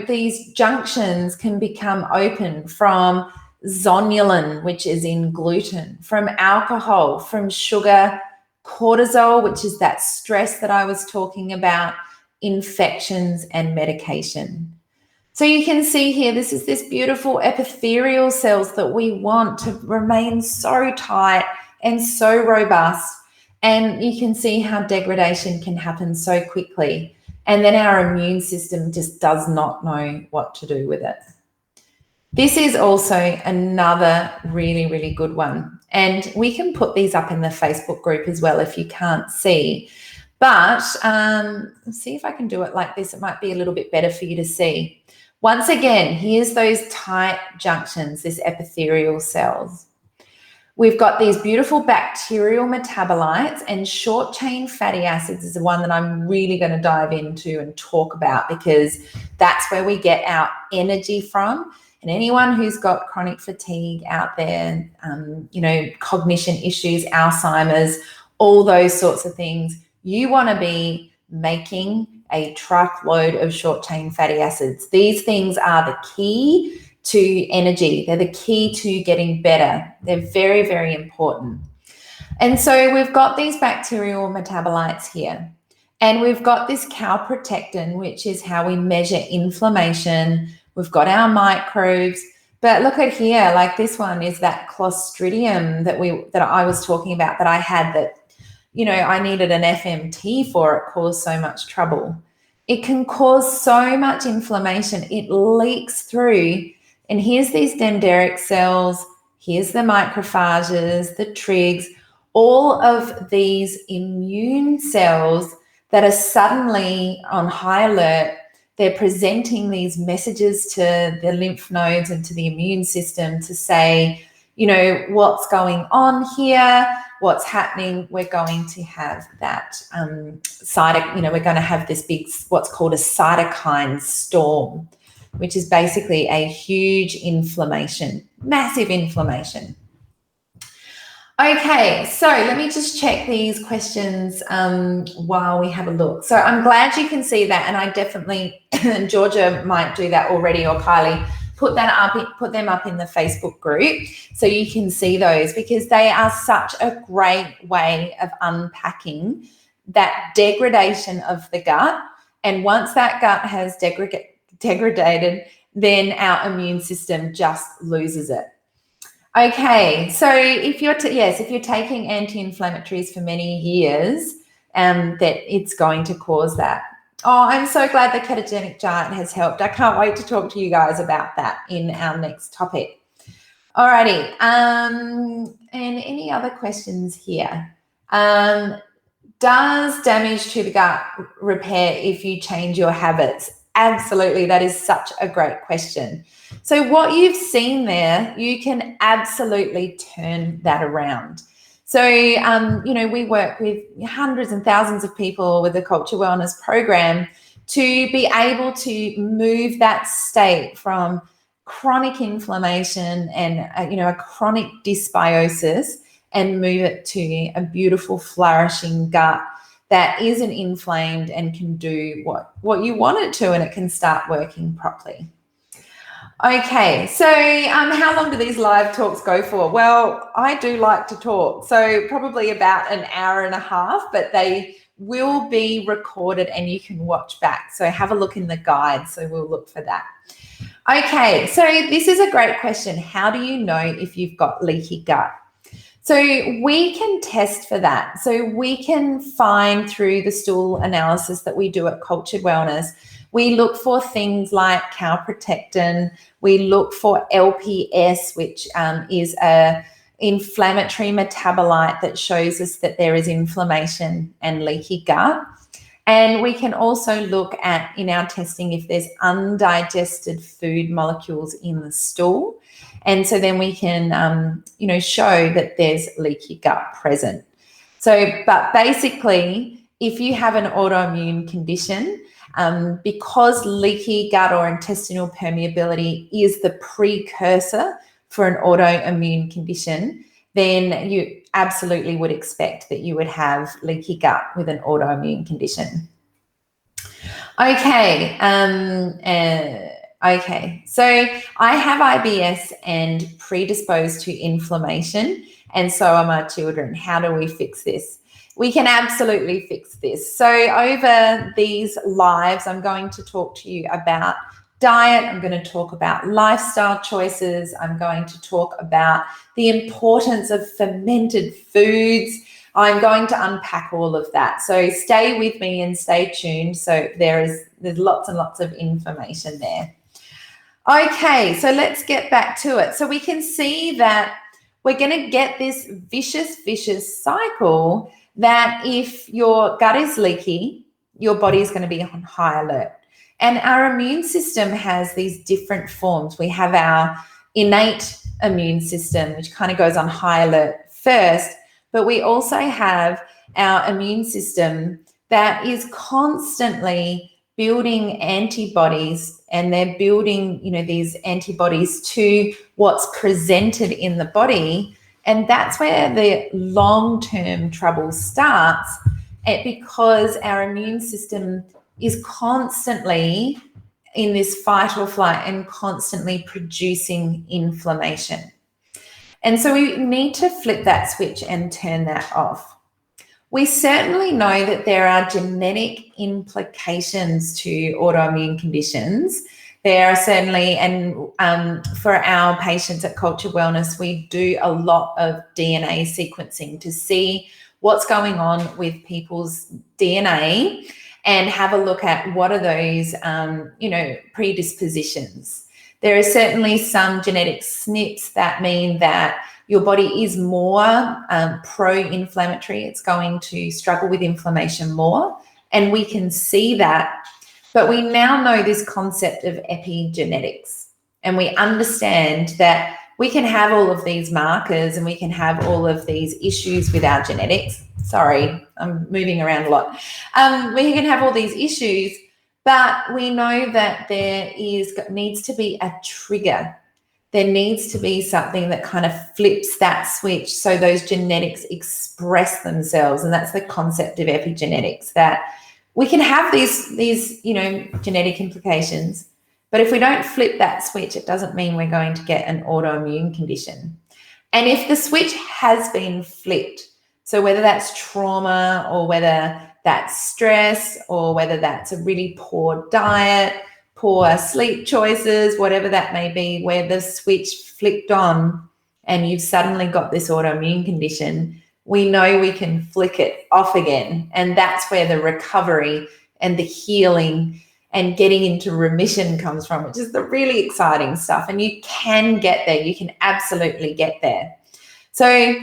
these junctions can become open from zonulin, which is in gluten, from alcohol, from sugar, cortisol, which is that stress that I was talking about, infections, and medication. So you can see here, this is this beautiful epithelial cells that we want to remain so tight, and so robust. And you can see how degradation can happen so quickly. And then our immune system just does not know what to do with it. This is also another really, really good one. And we can put these up in the Facebook group as well if you can't see. But let's see if I can do it like this. It might be a little bit better for you to see. Once again, here's those tight junctions, this epithelial cells. We've got these beautiful bacterial metabolites, and short-chain fatty acids is the one that I'm really going to dive into and talk about, because that's where we get our energy from. And anyone who's got chronic fatigue out there, cognition issues, Alzheimer's, all those sorts of things, you want to be making a truckload of short-chain fatty acids. These things are the key to energy. They're the key to getting better. They're very, very important. And so we've got these bacterial metabolites here. And we've got this calprotectin, which is how we measure inflammation. We've got our microbes. But look at here, like this one is that Clostridium that I was talking about, that I had, that, I needed an FMT for. It caused so much trouble. It can cause so much inflammation. It leaks through. And here's these dendritic cells. Here's the macrophages, the trigs, all of these immune cells that are suddenly on high alert. They're presenting these messages to the lymph nodes and to the immune system to say, what's going on here, what's happening. We're going to have that we're going to have this big, what's called a cytokine storm, which is basically a huge inflammation, massive inflammation. Okay, so let me just check these questions while we have a look. So I'm glad you can see that, and I definitely, Georgia might do that already, or Kylie, put them up in the Facebook group so you can see those, because they are such a great way of unpacking that degradation of the gut. And once that gut has degraded, then our immune system just loses it. Okay, so if you're taking anti-inflammatories for many years, that it's going to cause that. Oh, I'm so glad the ketogenic diet has helped. I can't wait to talk to you guys about that in our next topic. Alrighty, and any other questions here? Does damage to the gut repair if you change your habits? Absolutely, that is such a great question. So what you've seen there, you can absolutely turn that around. So, we work with hundreds and thousands of people with the Culture Wellness program to be able to move that state from chronic inflammation and, a chronic dysbiosis, and move it to a beautiful, flourishing gut that isn't inflamed and can do what you want it to, and it can start working properly. Okay, so how long do these live talks go for? Well, I do like to talk, so probably about an hour and a half, but they will be recorded and you can watch back. So have a look in the guide, so we'll look for that. Okay, so this is a great question. How do you know if you've got leaky gut? So we can test for that. So we can find through the stool analysis that we do at Cultured Wellness. We look for things like calprotectin. We look for LPS, which is a inflammatory metabolite that shows us that there is inflammation and leaky gut. And we can also look at, in our testing, if there's undigested food molecules in the stool. And so then we can, show that there's leaky gut present. So, but basically, if you have an autoimmune condition, because leaky gut or intestinal permeability is the precursor for an autoimmune condition, then you absolutely would expect that you would have leaky gut with an autoimmune condition. Okay, so I have IBS and predisposed to inflammation, and so are my children. How do we fix this? We can absolutely fix this. So over these lives, I'm going to talk to you about diet. I'm going to talk about lifestyle choices. I'm going to talk about the importance of fermented foods. I'm going to unpack all of that. So stay with me and stay tuned. So there's lots and lots of information there. Okay, so let's get back to it. So we can see that we're going to get this vicious cycle that if your gut is leaky, your body is going to be on high alert. And our immune system has these different forms. We have our innate immune system, which kind of goes on high alert first, but we also have our immune system that is constantly building antibodies, and they're building, these antibodies to what's presented in the body. And that's where the long-term trouble starts, because our immune system is constantly in this fight or flight and constantly producing inflammation. And so we need to flip that switch and turn that off. We certainly know that there are genetic implications to autoimmune conditions. There are certainly, and for our patients at Culture Wellness, we do a lot of DNA sequencing to see what's going on with people's DNA and have a look at what are those, predispositions. There are certainly some genetic SNPs that mean that your body is more pro-inflammatory. It's going to struggle with inflammation more, and we can see that. But we now know this concept of epigenetics, and we understand that we can have all of these markers and we can have all of these issues with our genetics. Sorry, I'm moving around a lot. We can have all these issues, but we know that there needs to be a trigger. There needs to be something that kind of flips that switch so those genetics express themselves. And that's the concept of epigenetics, that we can have these genetic implications, but if we don't flip that switch, it doesn't mean we're going to get an autoimmune condition. And if the switch has been flipped, so whether that's trauma or whether that's stress or whether that's a really poor diet, poor sleep choices, whatever that may be, where the switch flicked on and you've suddenly got this autoimmune condition, we know we can flick it off again. And that's where the recovery and the healing and getting into remission comes from, which is the really exciting stuff. And you can get there. You can absolutely get there. So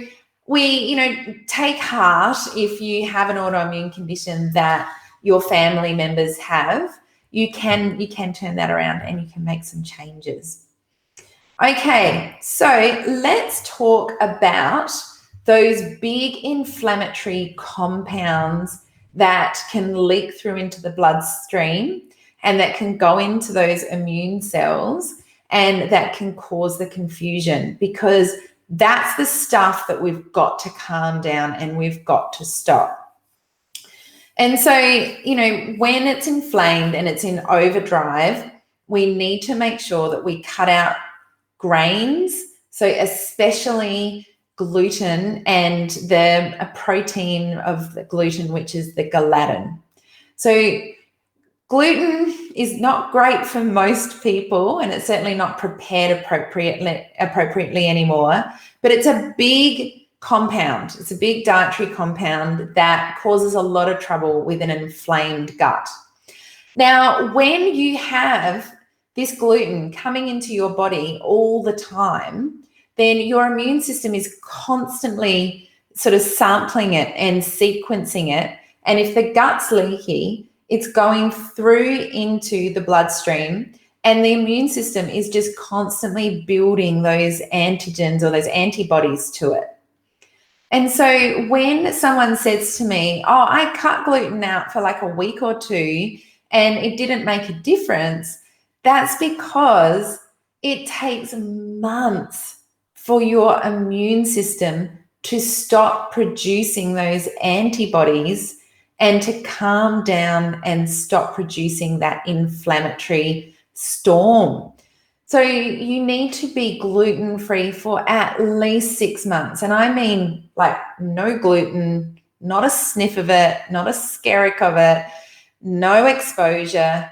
we, take heart if you have an autoimmune condition that your family members have. You can turn that around and you can make some changes. Okay, so let's talk about those big inflammatory compounds that can leak through into the bloodstream and that can go into those immune cells and that can cause the confusion, because that's the stuff that we've got to calm down and we've got to stop. And so, when it's inflamed and it's in overdrive, we need to make sure that we cut out grains, so especially gluten and a protein of the gluten, which is the ghalatin. So gluten is not great for most people, and it's certainly not prepared appropriately anymore, but it's a big compound. It's a big dietary compound that causes a lot of trouble with an inflamed gut. Now, when you have this gluten coming into your body all the time, then your immune system is constantly sort of sampling it and sequencing it. And if the gut's leaky, it's going through into the bloodstream, and the immune system is just constantly building those antigens or those antibodies to it. And so when someone says to me, oh, I cut gluten out for like a week or two and it didn't make a difference, that's because it takes months for your immune system to stop producing those antibodies and to calm down and stop producing that inflammatory storm. So you need to be gluten-free for at least 6 months. And I mean like no gluten, not a sniff of it, not a skerrick of it, no exposure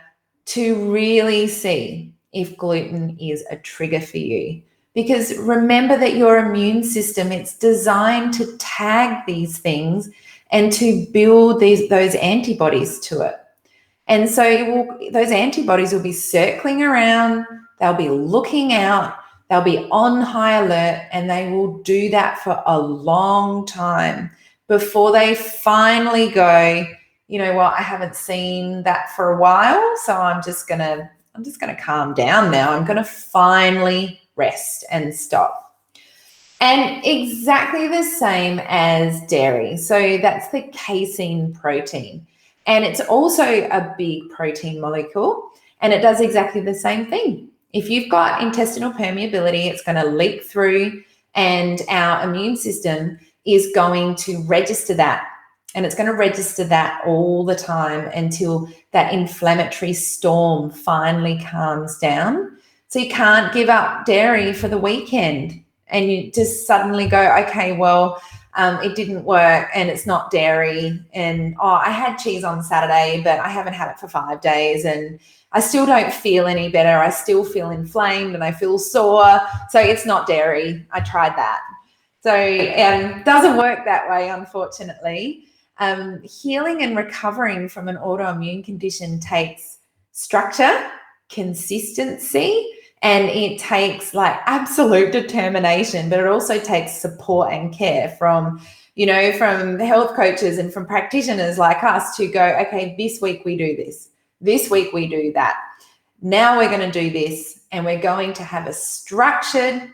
to really see if gluten is a trigger for you. Because remember that your immune system, it's designed to tag these things and to build those antibodies to it. And so those antibodies will be circling around, they'll be looking out, they'll be on high alert, and they will do that for a long time before they finally go, you know what, I haven't seen that for a while, so I'm just gonna calm down now. I'm gonna finally rest and stop. And exactly the same as dairy. So that's the casein protein. And it's also a big protein molecule, and it does exactly the same thing. If you've got intestinal permeability, it's going to leak through, and our immune system is going to register that. And it's going to register that all the time until that inflammatory storm finally calms down. So you can't give up dairy for the weekend and you just suddenly go, okay, well, it didn't work and it's not dairy. And, I had cheese on Saturday, but I haven't had it for 5 days and I still don't feel any better. I still feel inflamed and I feel sore. So it's not dairy. I tried that. So it doesn't work that way, unfortunately. Healing and recovering from an autoimmune condition takes structure, consistency, and it takes like absolute determination, but it also takes support and care from health coaches and from practitioners like us to go, okay, this week we do this week we do that. Now we're going to do this, and we're going to have a structured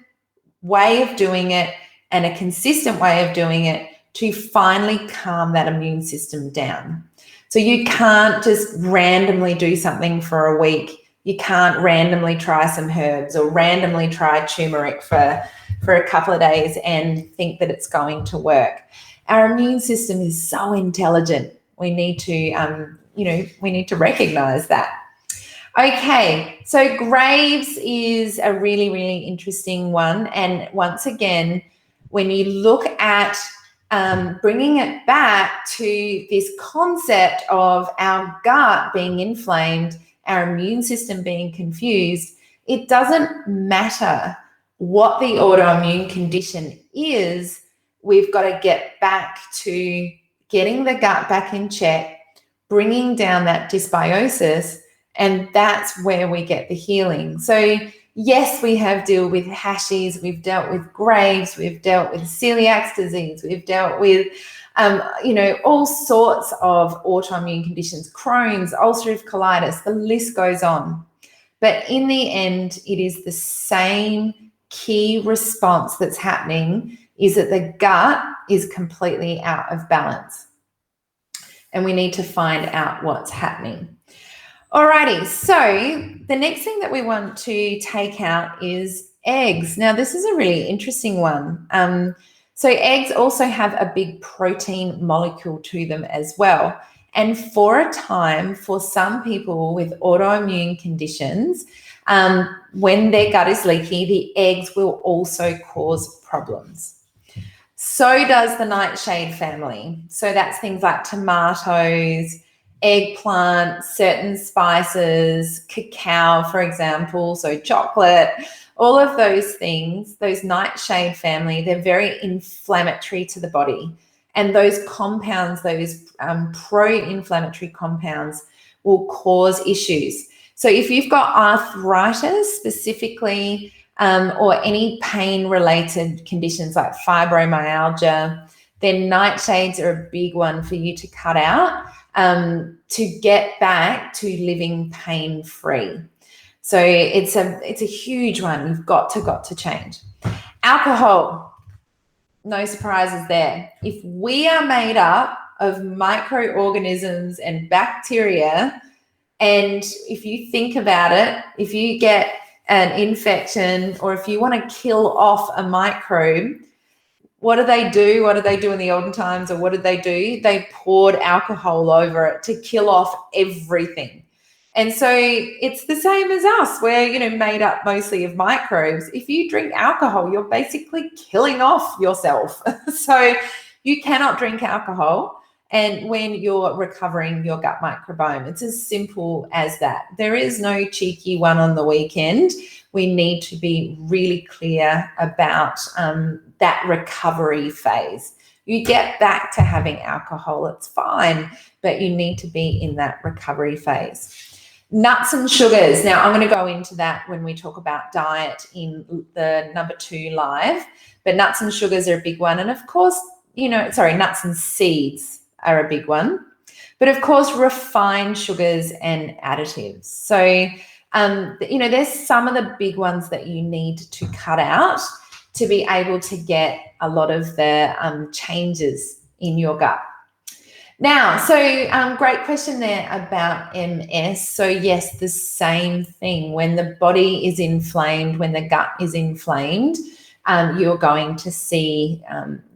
way of doing it and a consistent way of doing it to finally calm that immune system down. So you can't just randomly do something for a week. You can't randomly try some herbs or randomly try turmeric for a couple of days and think that it's going to work. Our immune system is so intelligent. We need to recognize that. Okay, so Graves is a really, really interesting one. And once again, when you look at bringing it back to this concept of our gut being inflamed, our immune system being confused, it doesn't matter what the autoimmune condition is. We've got to get back to getting the gut back in check, bringing down that dysbiosis, and that's where we get the healing. So yes, we have dealt with Hashis, we've dealt with Graves, we've dealt with celiac disease, we've dealt with all sorts of autoimmune conditions, Crohn's, ulcerative colitis, the list goes on. But in the end, it is the same key response that's happening, is that the gut is completely out of balance. And we need to find out what's happening. Alrighty, so the next thing that we want to take out is eggs. Now, this is a really interesting one. So eggs also have a big protein molecule to them as well. And for a time, for some people with autoimmune conditions, when their gut is leaky, the eggs will also cause problems. So does the nightshade family. So that's things like tomatoes, eggplant, certain spices, cacao, for example, so chocolate, all of those things, those nightshade family, they're very inflammatory to the body. And those compounds, those pro-inflammatory compounds will cause issues. So if you've got arthritis specifically, or any pain-related conditions like fibromyalgia, then nightshades are a big one for you to cut out to get back to living pain-free. So it's a huge one. You've got to change. Alcohol, no surprises there. If we are made up of microorganisms and bacteria, and if you think about it, if you get an infection or if you want to kill off a microbe, what do they do? What did they do in the olden times, or what did they do? They poured alcohol over it to kill off everything. And so it's the same as us. We're, made up mostly of microbes. If you drink alcohol, you're basically killing off yourself. So you cannot drink alcohol. and when you're recovering your gut microbiome. It's as simple as that. There is no cheeky one on the weekend. We need to be really clear about that recovery phase. You get back to having alcohol, it's fine, but you need to be in that recovery phase. Nuts and sugars. Now, I'm going to go into that when we talk about diet in the number 2 live, but nuts and sugars are a big one. And of course, nuts and seeds are a big one. But of course, refined sugars and additives. So, there's some of the big ones that you need to cut out to be able to get a lot of the changes in your gut. Now, so great question there about MS. So yes, the same thing. When the body is inflamed, when the gut is inflamed, you're going to see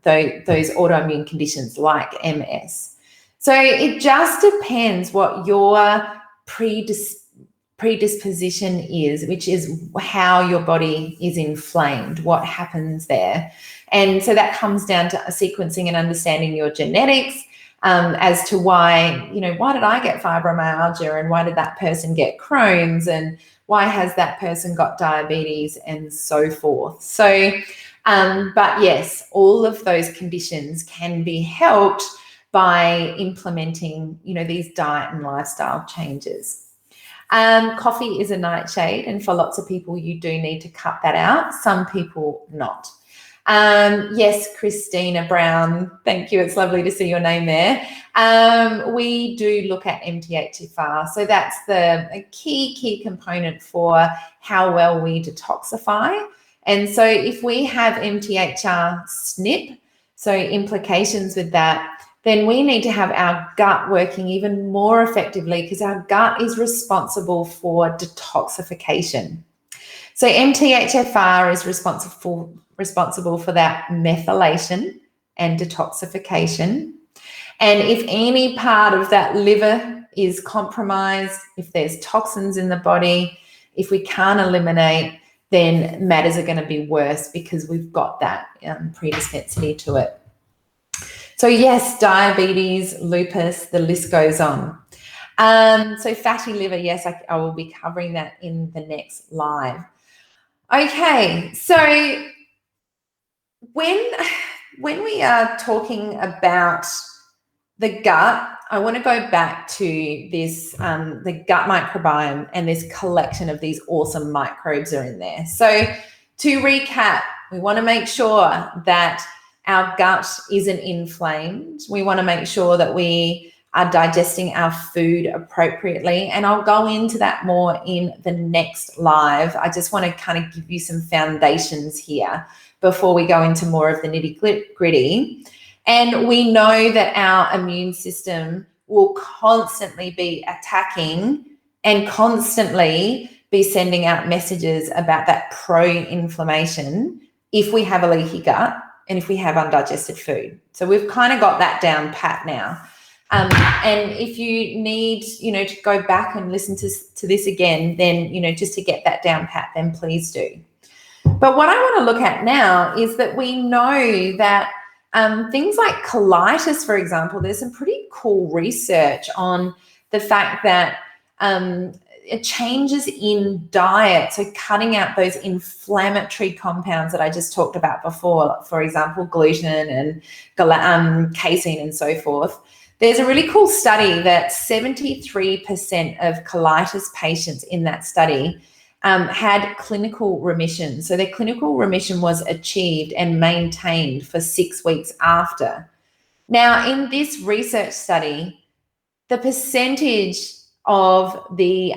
those autoimmune conditions like MS. So it just depends what your predisposition is, which is how your body is inflamed, what happens there. And so that comes down to sequencing and understanding your genetics, as to why did I get fibromyalgia and why did that person get Crohn's and why has that person got diabetes and so forth. So, but yes, all of those conditions can be helped by implementing, these diet and lifestyle changes. Coffee is a nightshade, and for lots of people, you do need to cut that out. Some people not. Yes, Christina Brown, thank you. It's lovely to see your name there. We do look at MTHFR. So that's a key component for how well we detoxify. And so if we have MTHR SNP, so implications with that, then we need to have our gut working even more effectively because our gut is responsible for detoxification. So MTHFR is responsible for that methylation and detoxification. And if any part of that liver is compromised, if there's toxins in the body, if we can't eliminate, then matters are going to be worse because we've got that predispensity to it. So yes, diabetes, lupus, the list goes on. So fatty liver, yes, I will be covering that in the next live. Okay, so when we are talking about the gut, I want to go back to this, the gut microbiome and this collection of these awesome microbes are in there. So to recap, we want to make sure that our gut isn't inflamed. We want to make sure that we are digesting our food appropriately. And I'll go into that more in the next live. I just want to kind of give you some foundations here before we go into more of the nitty-gritty. And we know that our immune system will constantly be attacking and constantly be sending out messages about that pro-inflammation if we have a leaky gut and if we have undigested food. So we've kind of got that down pat now. And if you need, to go back and listen to this again, then, just to get that down pat, then please do. But what I want to look at now is that we know that things like colitis, for example, there's some pretty cool research on the fact that changes in diet, so cutting out those inflammatory compounds that I just talked about before, for example, gluten and casein and so forth. There's a really cool study that 73% of colitis patients in that study had clinical remission. So their clinical remission was achieved and maintained for 6 weeks after. Now, in this research study, the percentage of the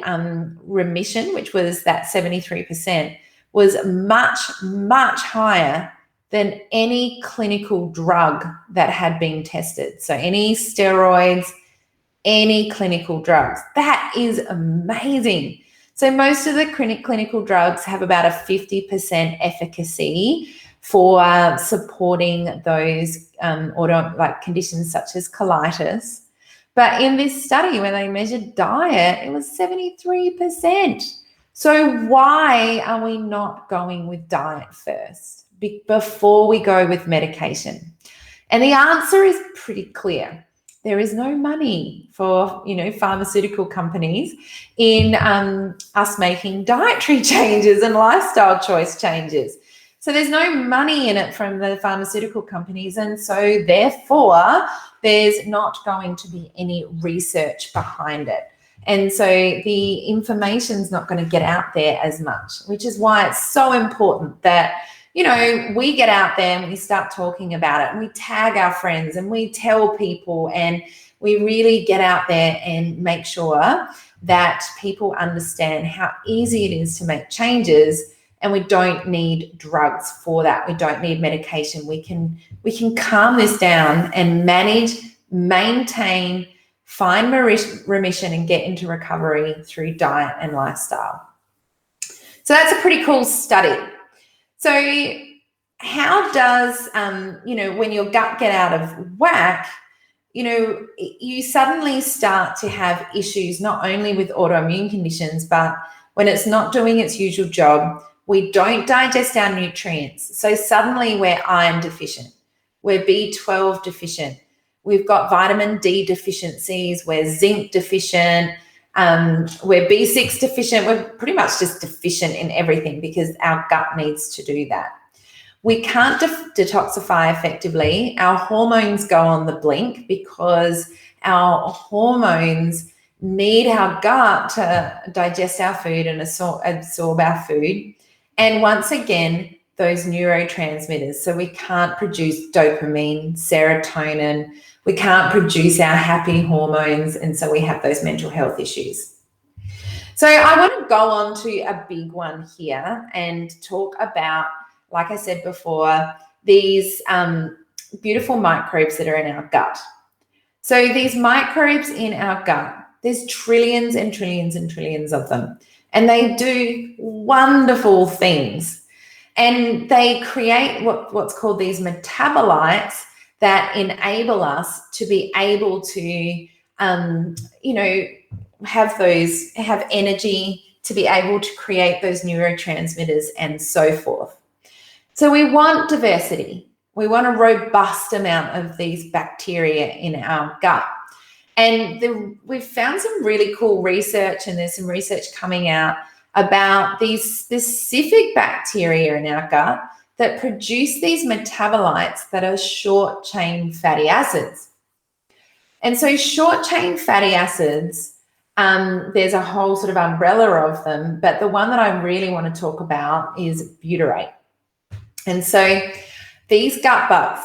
remission, which was that 73%, was much, much higher than any clinical drug that had been tested. So any steroids, any clinical drugs. That is amazing. So most of the clinical drugs have about a 50% efficacy for supporting those conditions such as colitis. But in this study, when they measured diet, it was 73%. So why are we not going with diet first before we go with medication? And the answer is pretty clear. There is no money for, pharmaceutical companies in us making dietary changes and lifestyle choice changes. So there's no money in it from the pharmaceutical companies. And so therefore, there's not going to be any research behind it. And so the information's not going to get out there as much, which is why it's so important that, we get out there and we start talking about it and we tag our friends and we tell people and we really get out there and make sure that people understand how easy it is to make changes, and we don't need drugs for that. We don't need medication. We can calm this down and manage, maintain, find remission and get into recovery through diet and lifestyle. So that's a pretty cool study. So how does, when your gut get out of whack, you suddenly start to have issues not only with autoimmune conditions, but when it's not doing its usual job, we don't digest our nutrients. So suddenly we're iron deficient, we're B12 deficient, we've got vitamin D deficiencies, we're zinc deficient, we're B6 deficient. We're pretty much just deficient in everything because our gut needs to do that. We can't detoxify effectively. Our hormones go on the blink because our hormones need our gut to digest our food and absorb our food. And once again, those neurotransmitters. So we can't produce dopamine, serotonin, we can't produce our happy hormones, and so we have those mental health issues. So I want to go on to a big one here and talk about, like I said before, these beautiful microbes that are in our gut. So these microbes in our gut, there's trillions and trillions and trillions of them, and they do wonderful things. And they create what's called these metabolites that enable us to be able to, have energy to be able to create those neurotransmitters and so forth. So we want diversity. We want a robust amount of these bacteria in our gut. And we've found some really cool research, and there's some research coming out about these specific bacteria in our gut that produce these metabolites that are short-chain fatty acids. And so short-chain fatty acids, there's a whole sort of umbrella of them, but the one that I really want to talk about is butyrate. And so these gut bugs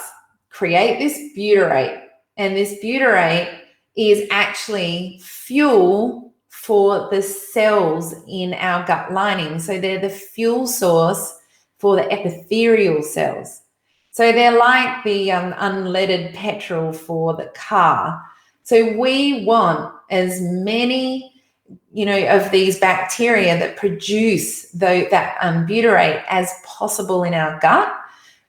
create this butyrate, and this butyrate is actually fuel for the cells in our gut lining. So they're the fuel source for the epithelial cells. So they're like the unleaded petrol for the car. So we want as many, of these bacteria that produce that butyrate as possible in our gut,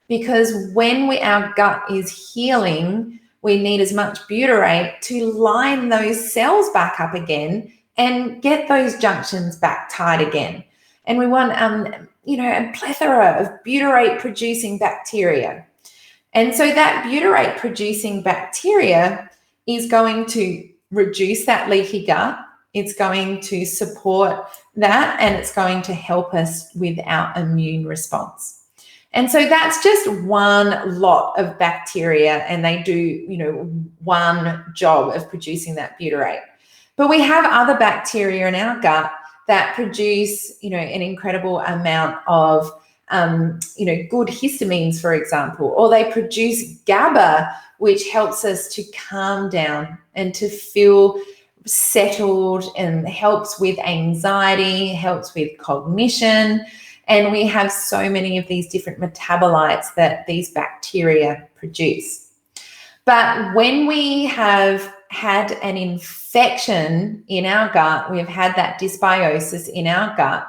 because when our gut is healing, we need as much butyrate to line those cells back up again and get those junctions back tight again. And we want, a plethora of butyrate-producing bacteria. And so that butyrate-producing bacteria is going to reduce that leaky gut. It's going to support that, and it's going to help us with our immune response. And so that's just one lot of bacteria, and they do, one job of producing that butyrate. But we have other bacteria in our gut that produce, an incredible amount of, good histamines, for example, or they produce GABA, which helps us to calm down and to feel settled, and helps with anxiety, helps with cognition. And we have so many of these different metabolites that these bacteria produce. But when we have had an infection in our gut, we have had that dysbiosis in our gut,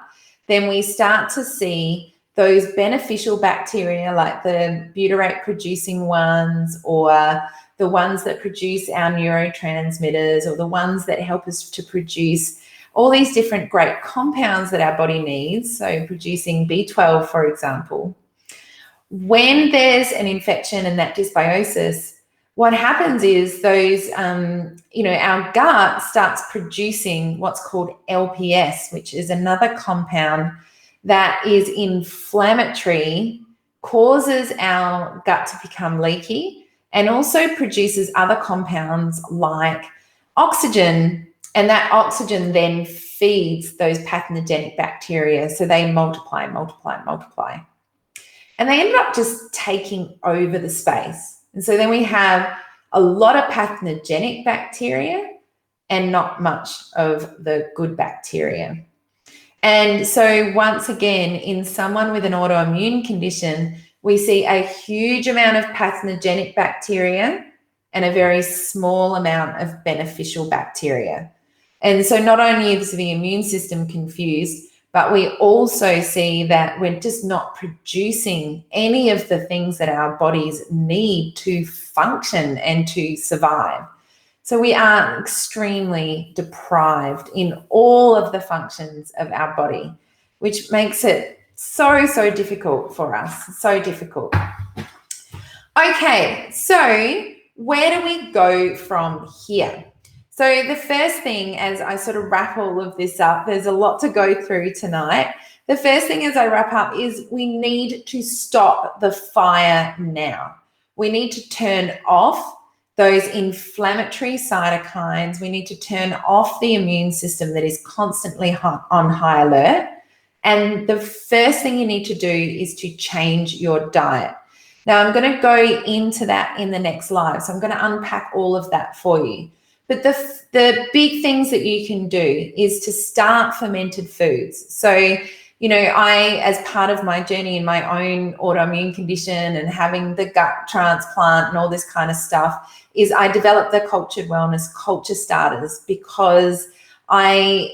then we start to see those beneficial bacteria, like the butyrate producing ones, or the ones that produce our neurotransmitters, or the ones that help us to produce all these different great compounds that our body needs, so producing B12, for example. When there's an infection and that dysbiosis, what happens is those, our gut starts producing what's called LPS, which is another compound that is inflammatory, causes our gut to become leaky, and also produces other compounds like oxygen, and that oxygen then feeds those pathogenic bacteria, so they multiply. And they ended up just taking over the space. And so then we have a lot of pathogenic bacteria and not much of the good bacteria. And so once again, in someone with an autoimmune condition, we see a huge amount of pathogenic bacteria and a very small amount of beneficial bacteria. And so not only is the immune system confused, but we also see that we're just not producing any of the things that our bodies need to function and to survive. So we are extremely deprived in all of the functions of our body, which makes it so difficult for us, so difficult. Okay, so where do we go from here? So the first thing, as I sort of wrap all of this up, there's a lot to go through tonight. The first thing as I wrap up is we need to stop the fire now. We need to turn off those inflammatory cytokines. We need to turn off the immune system that is constantly on high alert. And the first thing you need to do is to change your diet. Now, I'm going to go into that in the next live. So I'm going to unpack all of that for you. But the big things that you can do is to start fermented foods. So, I, as part of my journey in my own autoimmune condition and having the gut transplant and all this kind of stuff, is I developed the Cultured Wellness culture starters because I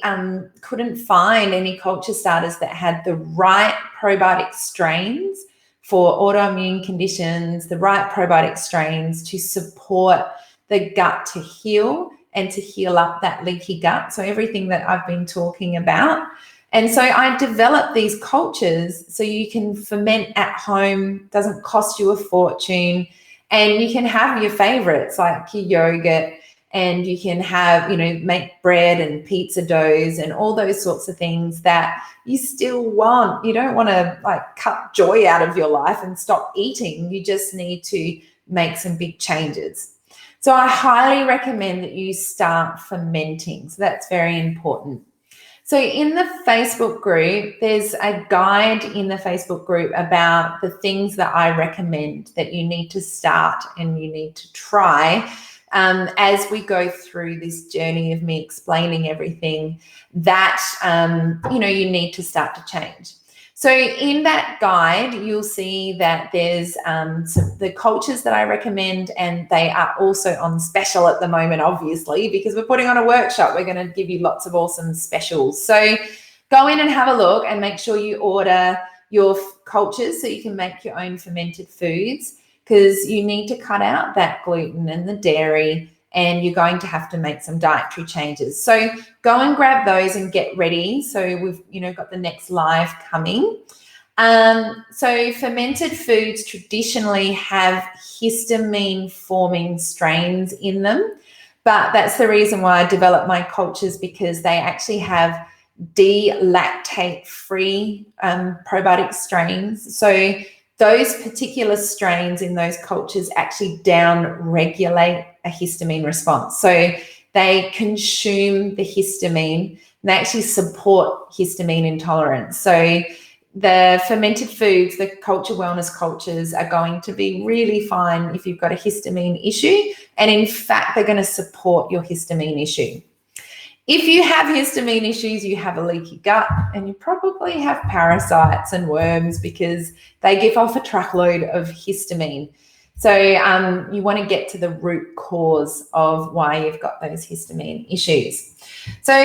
couldn't find any culture starters that had the right probiotic strains for autoimmune conditions, the right probiotic strains to support the gut to heal and to heal up that leaky gut. So everything that I've been talking about. And so I developed these cultures so you can ferment at home, doesn't cost you a fortune, and you can have your favorites like your yogurt, and you can have, make bread and pizza doughs and all those sorts of things that you still want. You don't want to cut joy out of your life and stop eating. You just need to make some big changes. So I highly recommend that you start fermenting. So that's very important. So in the Facebook group, there's a guide in the Facebook group about the things that I recommend that you need to start and you need to try as we go through this journey of me explaining everything that, you need to start to change. So in that guide, you'll see that there's the cultures that I recommend, and they are also on special at the moment, obviously, because we're putting on a workshop. We're going to give you lots of awesome specials. So go in and have a look and make sure you order your cultures so you can make your own fermented foods, because you need to cut out that gluten and the dairy, and you're going to have to make some dietary changes. So go and grab those and get ready. So we've, got the next live coming. So fermented foods traditionally have histamine forming strains in them, but that's the reason why I developed my cultures, because they actually have D-lactate free probiotic strains. So those particular strains in those cultures actually down-regulate a histamine response. So they consume the histamine and they actually support histamine intolerance. So the fermented foods, the Cultured Wellness cultures, are going to be really fine if you've got a histamine issue. And in fact, they're going to support your histamine issue. If you have histamine issues, you have a leaky gut, and you probably have parasites and worms because they give off a truckload of histamine. So you want to get to the root cause of why you've got those histamine issues. So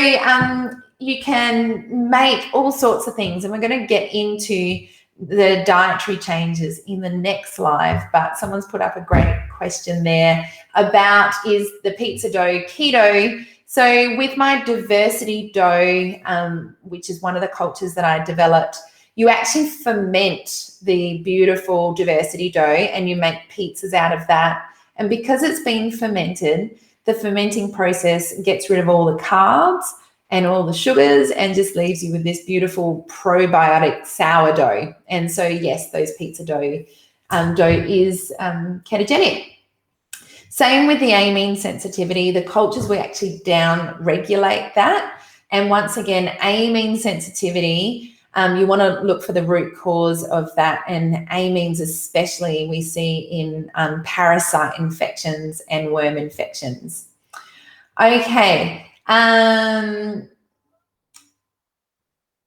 you can make all sorts of things, and we're going to get into the dietary changes in the next live, but someone's put up a great question there about, is the pizza dough keto? So with my diversity dough, which is one of the cultures that I developed, you actually ferment the beautiful diversity dough and you make pizzas out of that. And because it's been fermented, the fermenting process gets rid of all the carbs and all the sugars and just leaves you with this beautiful probiotic sourdough. And so, yes, those pizza dough is ketogenic. Same with the amine sensitivity. The cultures will actually down-regulate that. And once again, amine sensitivity, you want to look for the root cause of that. And amines especially we see in parasite infections and worm infections. Okay.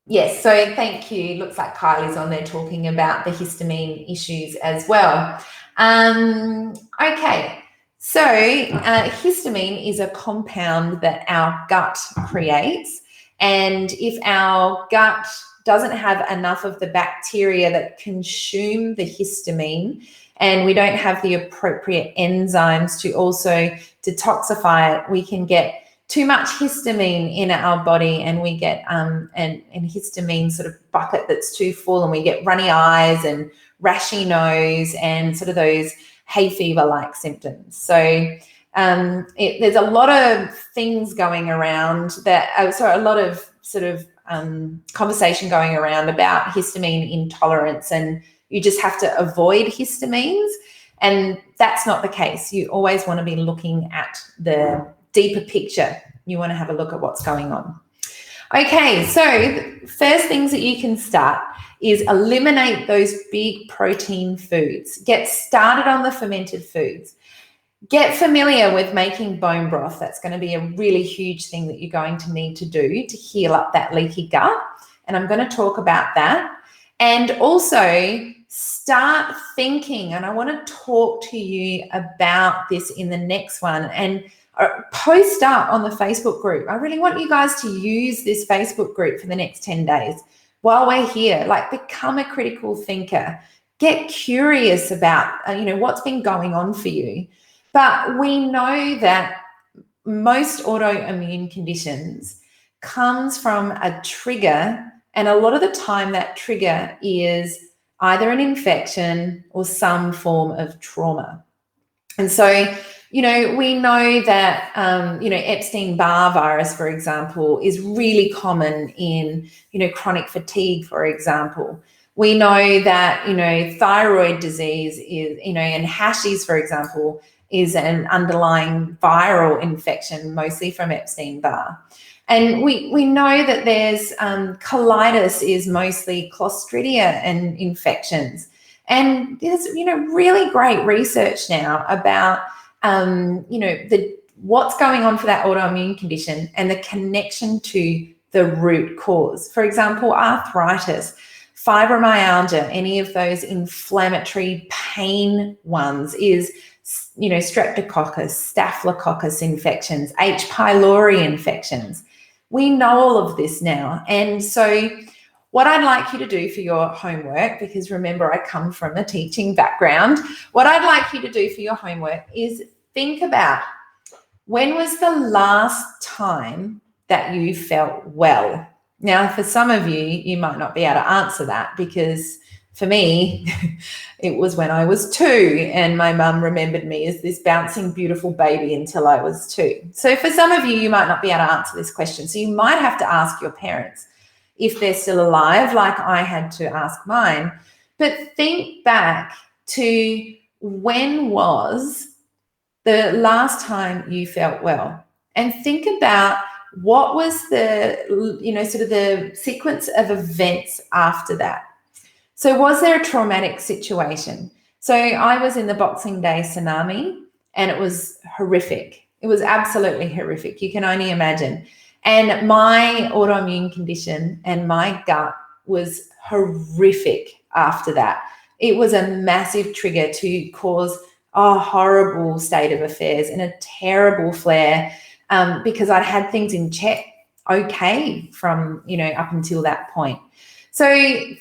Yes, so thank you. Looks like Kylie's on there talking about the histamine issues as well. Okay. So histamine is a compound that our gut creates, and if our gut doesn't have enough of the bacteria that consume the histamine, and we don't have the appropriate enzymes to also detoxify it, we can get too much histamine in our body, and we get an histamine sort of bucket that's too full, and we get runny eyes and rashy nose and sort of those hay fever-like symptoms. So there's a lot of things going around that, a lot of sort of conversation going around about histamine intolerance, and you just have to avoid histamines. And that's not the case. You always want to be looking at the deeper picture. You want to have a look at what's going on. Okay, so the first things that you can start is eliminate those big protein foods. Get started on the fermented foods. Get familiar with making bone broth. That's going to be a really huge thing that you're going to need to do to heal up that leaky gut. And I'm going to talk about that. And also start thinking, and I want to talk to you about this in the next one, and post up on the Facebook group. I really want you guys to use this Facebook group for the next 10 days while we're here. Like, become a critical thinker. Get curious about, what's been going on for you. But we know that most autoimmune conditions comes from a trigger, and a lot of the time that trigger is either an infection or some form of trauma. And so, we know that, Epstein-Barr virus, for example, is really common in, chronic fatigue, for example. We know that, thyroid disease is, and Hashis, for example, is an underlying viral infection, mostly from Epstein-Barr. And we know that there's colitis is mostly Clostridia and infections. And there's, really great research now about, what's going on for that autoimmune condition and the connection to the root cause. For example, arthritis, fibromyalgia, any of those inflammatory pain ones is, streptococcus, staphylococcus infections, H. pylori infections. We know all of this now. And so what I'd like you to do for your homework, because remember, I come from a teaching background, what I'd like you to do for your homework is think about, when was the last time that you felt well? Now, for some of you, you might not be able to answer that, because for me, it was when I was 2, and my mum remembered me as this bouncing, beautiful baby until I was 2. So for some of you, you might not be able to answer this question. So you might have to ask your parents if they're still alive, like I had to ask mine. But think back to, when was the last time you felt well? And think about, what was the, sort of the sequence of events after that? So was there a traumatic situation? So I was in the Boxing Day tsunami, and it was horrific. It was absolutely horrific. You can only imagine. And my autoimmune condition and my gut was horrific after that. It was a massive trigger to cause a horrible state of affairs and a terrible flare, because I'd had things in check okay from, up until that point. So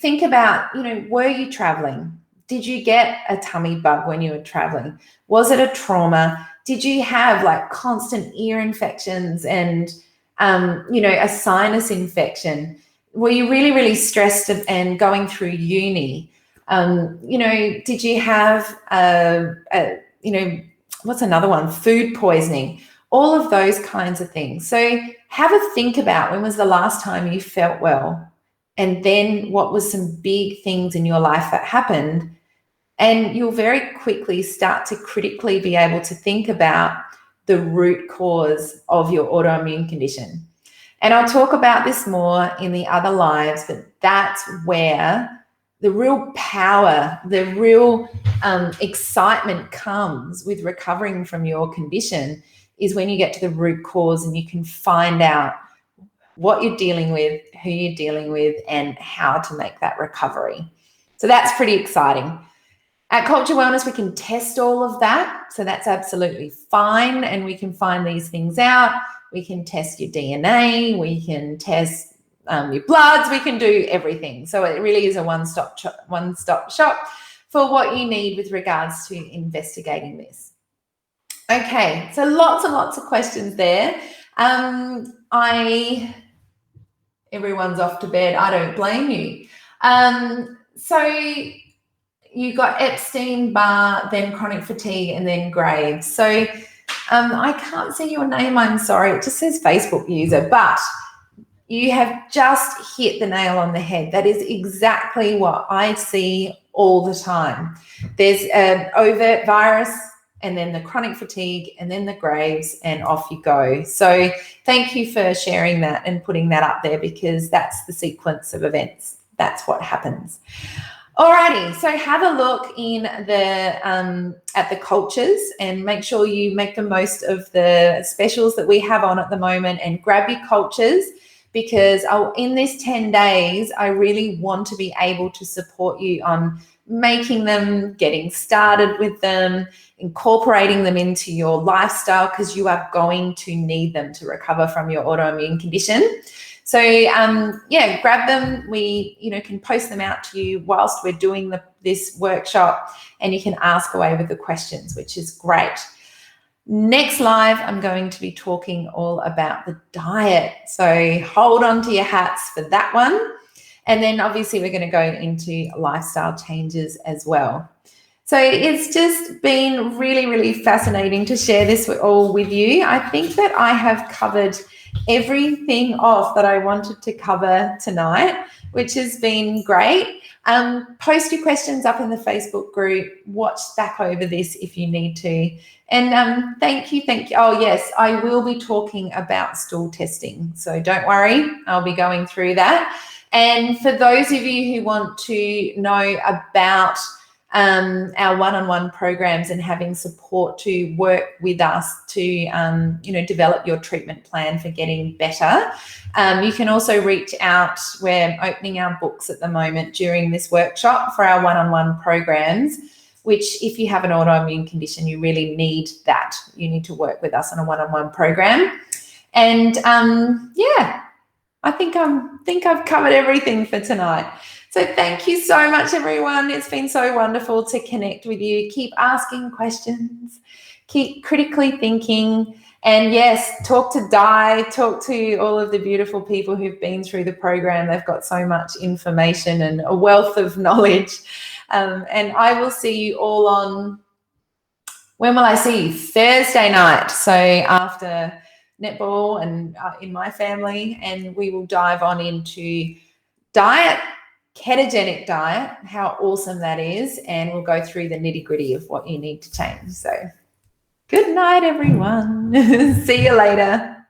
think about, were you traveling? Did you get a tummy bug when you were traveling? Was it a trauma? Did you have like constant ear infections and, a sinus infection? Were you really, really stressed and going through uni? Did you have, what's another one? Food poisoning, all of those kinds of things. So have a think about when was the last time you felt well, and then what was some big things in your life that happened. And you'll very quickly start to critically be able to think about the root cause of your autoimmune condition. And I'll talk about this more in the other lives, but that's where the real power, the real excitement comes with recovering from your condition, is when you get to the root cause and you can find out what you're dealing with, who you're dealing with, and how to make that recovery. So that's pretty exciting. At Culture Wellness, we can test all of that. So that's absolutely fine. And we can find these things out. We can test your DNA. We can test your bloods. We can do everything. So it really is a one-stop shop for what you need with regards to investigating this. Okay, so lots and lots of questions there. Everyone's off to bed. I don't blame you. So you got Epstein-Barr, then chronic fatigue, and then Graves. So I can't see your name, I'm sorry. It just says Facebook user, but you have just hit the nail on the head. That is exactly what I see all the time. There's an overt virus, and then the chronic fatigue, and then the Graves, and off you go. So thank you for sharing that and putting that up there, because that's the sequence of events. That's what happens. Alrighty, so have a look in the at the cultures, and make sure you make the most of the specials that we have on at the moment, and grab your cultures, because in this 10 days, I really want to be able to support you on making them, getting started with them, incorporating them into your lifestyle, because you are going to need them to recover from your autoimmune condition. So yeah, grab them. We can post them out to you whilst we're doing this workshop, and you can ask away with the questions, which is great. Next live, I'm going to be talking all about the diet. So hold on to your hats for that one. And then obviously we're going to go into lifestyle changes as well. So it's just been really, really fascinating to share this all with you. I think that I have covered everything off that I wanted to cover tonight, which has been great. Post your questions up in the Facebook group. Watch back over this if you need to. And thank you. Oh, yes, I will be talking about stool testing. So don't worry, I'll be going through that. And for those of you who want to know about our one-on-one programs and having support to work with us to, develop your treatment plan for getting better, you can also reach out. We're opening our books at the moment during this workshop for our one-on-one programs, which if you have an autoimmune condition, you really need that. You need to work with us on a one-on-one program. And yeah, I think I've covered everything for tonight. So thank you so much, everyone. It's been so wonderful to connect with you. Keep asking questions, keep critically thinking, and yes, talk to Di, talk to all of the beautiful people who've been through the program. They've got so much information and a wealth of knowledge. And I will see you all on, when will I see you? Thursday night. So after netball and in my family, and we will dive on into diet, ketogenic diet, how awesome that is, and we'll go through the nitty-gritty of what you need to change. So good night, everyone. See you later.